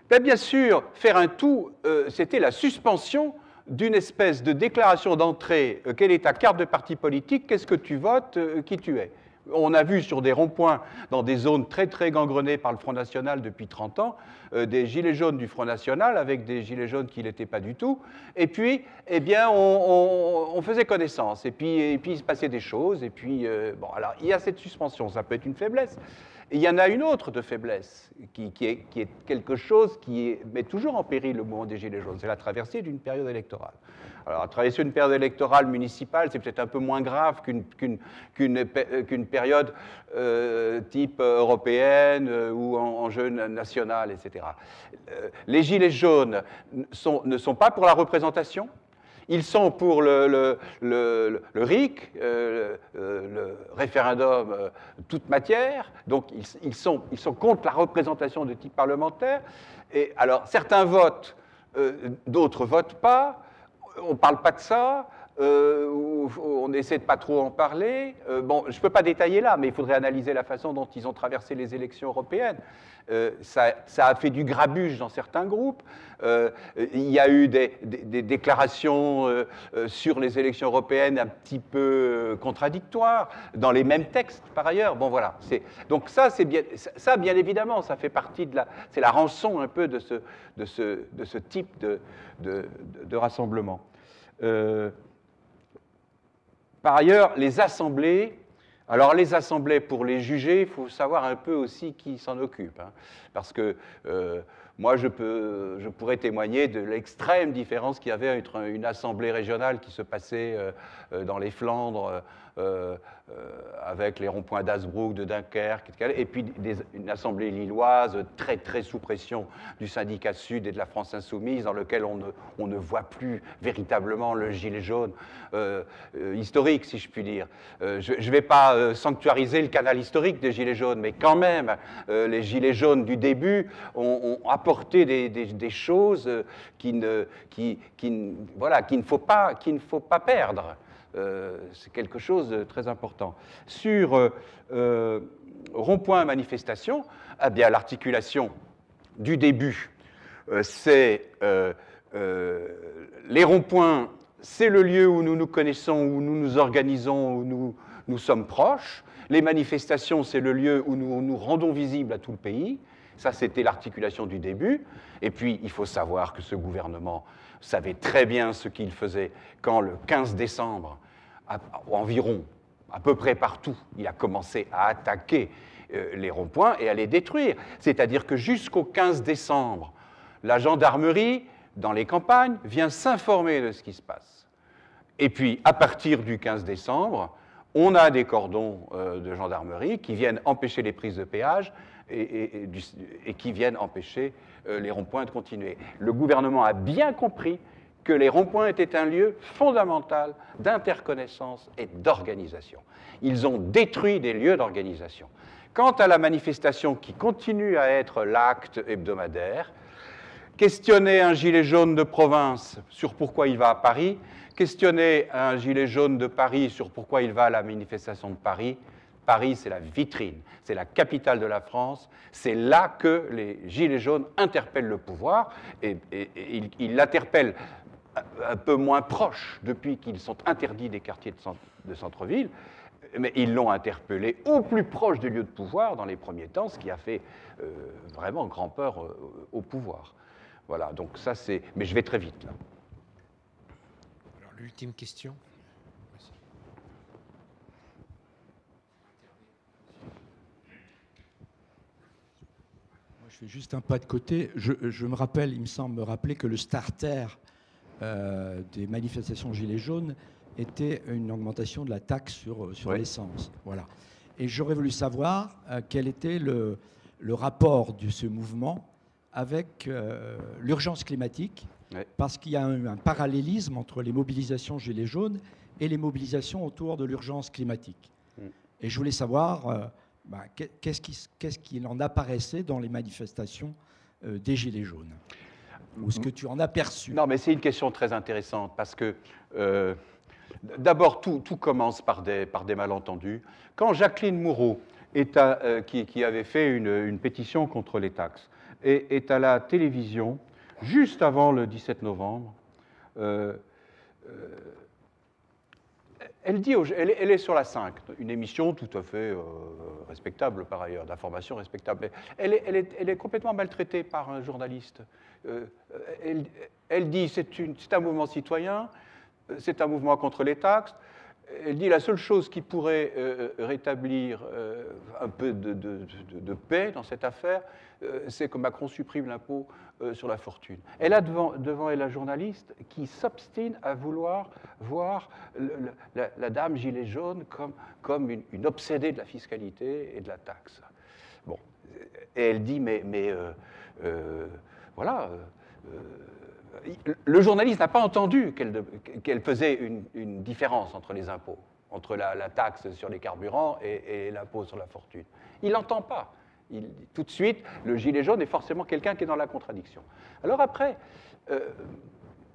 Bien sûr, faire un tout, c'était la suspension d'une espèce de déclaration d'entrée. Quelle est ta carte de parti politique? Qu'est-ce que tu votes? Qui tu es? On a vu sur des ronds-points, dans des zones très très gangrenées par le Front National depuis 30 ans, des gilets jaunes du Front National avec des gilets jaunes qui ne l'étaient pas du tout. Et puis, eh bien, on faisait connaissance. Et puis, il se passait des choses. Et puis, bon, alors, il y a cette suspension. Ça peut être une faiblesse. Et il y en a une autre de faiblesse, qui est quelque chose qui met toujours en péril le mouvement des Gilets jaunes. C'est la traversée d'une période électorale. Alors, la traversée d'une période électorale municipale, c'est peut-être un peu moins grave qu'une période type européenne ou enjeu national, etc. Les Gilets jaunes ne sont pas pour la représentation. Ils sont pour le RIC, le référendum toute matière, donc ils sont contre la représentation de type parlementaire. Et alors, certains votent, d'autres ne votent pas, on ne parle pas de ça, où on essaie de pas trop en parler. Bon, je ne peux pas détailler là, mais il faudrait analyser la façon dont ils ont traversé les élections européennes. Ça a fait du grabuge dans certains groupes. Il y a eu des déclarations sur les élections européennes un petit peu contradictoires, dans les mêmes textes par ailleurs. Bon, voilà. Donc ça, bien évidemment, ça fait partie de c'est la rançon un peu de ce type de rassemblement. Par ailleurs, les assemblées. Alors, les assemblées, pour les juger, il faut savoir un peu aussi qui s'en occupe. Hein, parce que moi, je pourrais témoigner de l'extrême différence qu'il y avait entre une assemblée régionale qui se passait dans les Flandres, avec les ronds-points d'Hasbrook, de Dunkerque, et puis une assemblée lilloise très, très sous pression du syndicat Sud et de la France Insoumise, dans lequel on ne voit plus véritablement le gilet jaune historique, si je puis dire. Je ne vais pas sanctuariser le canal historique des gilets jaunes, mais quand même, les gilets jaunes du début ont apporté des choses qu'il ne faut pas perdre. C'est quelque chose de très important. Sur rond-point manifestation, eh bien, l'articulation du début, c'est les ronds-points, c'est le lieu où nous nous connaissons, où nous nous organisons, où nous sommes proches. Les manifestations, c'est le lieu où nous nous rendons visibles à tout le pays. Ça, c'était l'articulation du début. Et puis, il faut savoir que ce gouvernement savait très bien ce qu'il faisait quand, le 15 décembre, environ, à peu près partout, il a commencé à attaquer les ronds-points et à les détruire. C'est-à-dire que jusqu'au 15 décembre, la gendarmerie, dans les campagnes, vient s'informer de ce qui se passe. Et puis, à partir du 15 décembre, on a des cordons de gendarmerie qui viennent empêcher les prises de péage et qui viennent empêcher les ronds-points de continuer. Le gouvernement a bien compris que les ronds-points étaient un lieu fondamental d'interconnaissance et d'organisation. Ils ont détruit des lieux d'organisation. Quant à la manifestation qui continue à être l'acte hebdomadaire, questionner un gilet jaune de province sur pourquoi il va à Paris, questionner un gilet jaune de Paris sur pourquoi il va à la manifestation de Paris, Paris, c'est la vitrine, c'est la capitale de la France, c'est là que les gilets jaunes interpellent le pouvoir, et ils l'interpellent un peu moins proche depuis qu'ils sont interdits des quartiers de centre-ville, mais ils l'ont interpellé au plus proche des lieux de pouvoir dans les premiers temps, ce qui a fait vraiment grand peur au pouvoir. Voilà, donc ça c'est... Mais je vais très vite là. Alors, l'ultime question. Moi, je fais juste un pas de côté. Je me rappelle, il me semble me rappeler que le starter des manifestations Gilets jaunes était une augmentation de la taxe sur Oui. l'essence. Voilà. Et j'aurais voulu savoir quel était le rapport de ce mouvement avec l'urgence climatique, Oui. parce qu'il y a un parallélisme entre les mobilisations Gilets jaunes et les mobilisations autour de l'urgence climatique. Et je voulais savoir qu'est-ce qu'il en apparaissait dans les manifestations des Gilets jaunes, ou ce que tu en as perçu. Non, mais c'est une question très intéressante parce que d'abord, tout commence par des malentendus. Quand Jacqueline Moureau, qui avait fait une pétition contre les taxes, est à la télévision juste avant le 17 novembre, elle dit, elle est sur la 5, une émission tout à fait respectable par ailleurs, d'information respectable. Elle est complètement maltraitée par un journaliste. Elle dit c'est un mouvement citoyen, c'est un mouvement contre les taxes. Elle dit la seule chose qui pourrait rétablir un peu de paix dans cette affaire, c'est que Macron supprime l'impôt sur la fortune. Elle a devant elle un journaliste qui s'obstine à vouloir voir la dame gilet jaune comme une obsédée de la fiscalité et de la taxe. Bon, et elle dit voilà. Le journaliste n'a pas entendu qu'elle faisait une différence entre les impôts, entre la taxe sur les carburants et l'impôt sur la fortune. Il n'entend pas. Tout de suite, le gilet jaune est forcément quelqu'un qui est dans la contradiction. Alors après,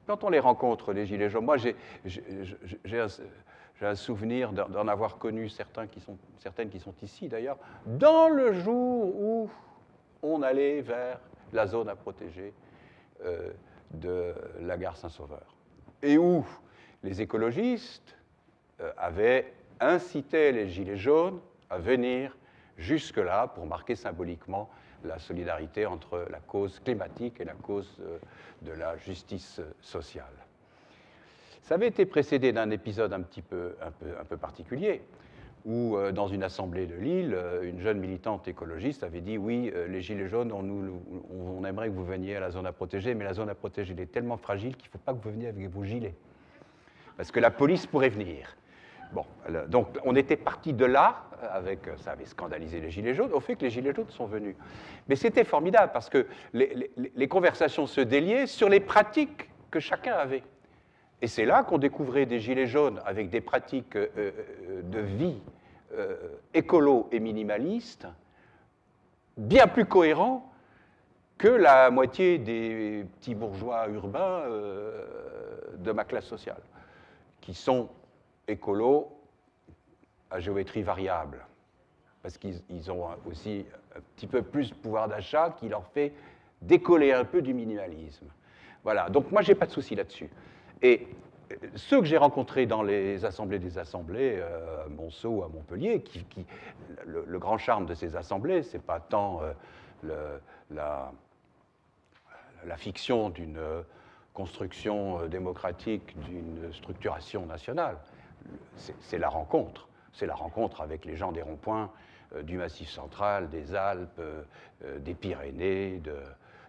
quand on les rencontre, les Gilets jaunes, moi j'ai un souvenir d'en avoir connu certaines qui sont ici d'ailleurs, dans le jour où on allait vers la zone à protéger de la gare Saint-Sauveur, et où les écologistes avaient incité les Gilets jaunes à venir jusque-là pour marquer symboliquement la solidarité entre la cause climatique et la cause de la justice sociale. Ça avait été précédé d'un épisode un peu particulier, où dans une assemblée de Lille, une jeune militante écologiste avait dit « Oui, les Gilets jaunes, on aimerait que vous veniez à la zone à protéger, mais la zone à protéger elle est tellement fragile qu'il ne faut pas que vous veniez avec vos gilets, parce que la police pourrait venir. » Bon, donc on était parti de là, ça avait scandalisé les Gilets jaunes, au fait que les Gilets jaunes sont venus. Mais c'était formidable, parce que les conversations se déliaient sur les pratiques que chacun avait. Et c'est là qu'on découvrait des Gilets jaunes avec des pratiques de vie écolo et minimalistes, bien plus cohérents que la moitié des petits bourgeois urbains de ma classe sociale, qui sont écolos à géométrie variable, parce qu'ils ont aussi un petit peu plus de pouvoir d'achat qui leur fait décoller un peu du minimalisme. Voilà, donc moi, je n'ai pas de souci là-dessus. Et ceux que j'ai rencontrés dans les assemblées des assemblées, à Monceau ou à Montpellier, le grand charme de ces assemblées, ce n'est pas tant la fiction d'une construction démocratique, d'une structuration nationale. C'est la rencontre. C'est la rencontre avec les gens des ronds-points, du Massif central, des Alpes, des Pyrénées,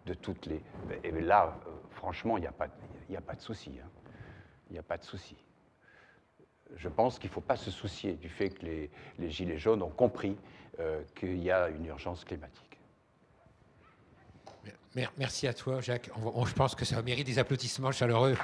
de toutes les... Et là, franchement, il n'y a pas de souci. Hein. Il n'y a pas de souci. Je pense qu'il ne faut pas se soucier du fait que les Gilets jaunes ont compris qu'il y a une urgence climatique. Merci à toi, Jacques. Je pense que ça mérite des applaudissements chaleureux.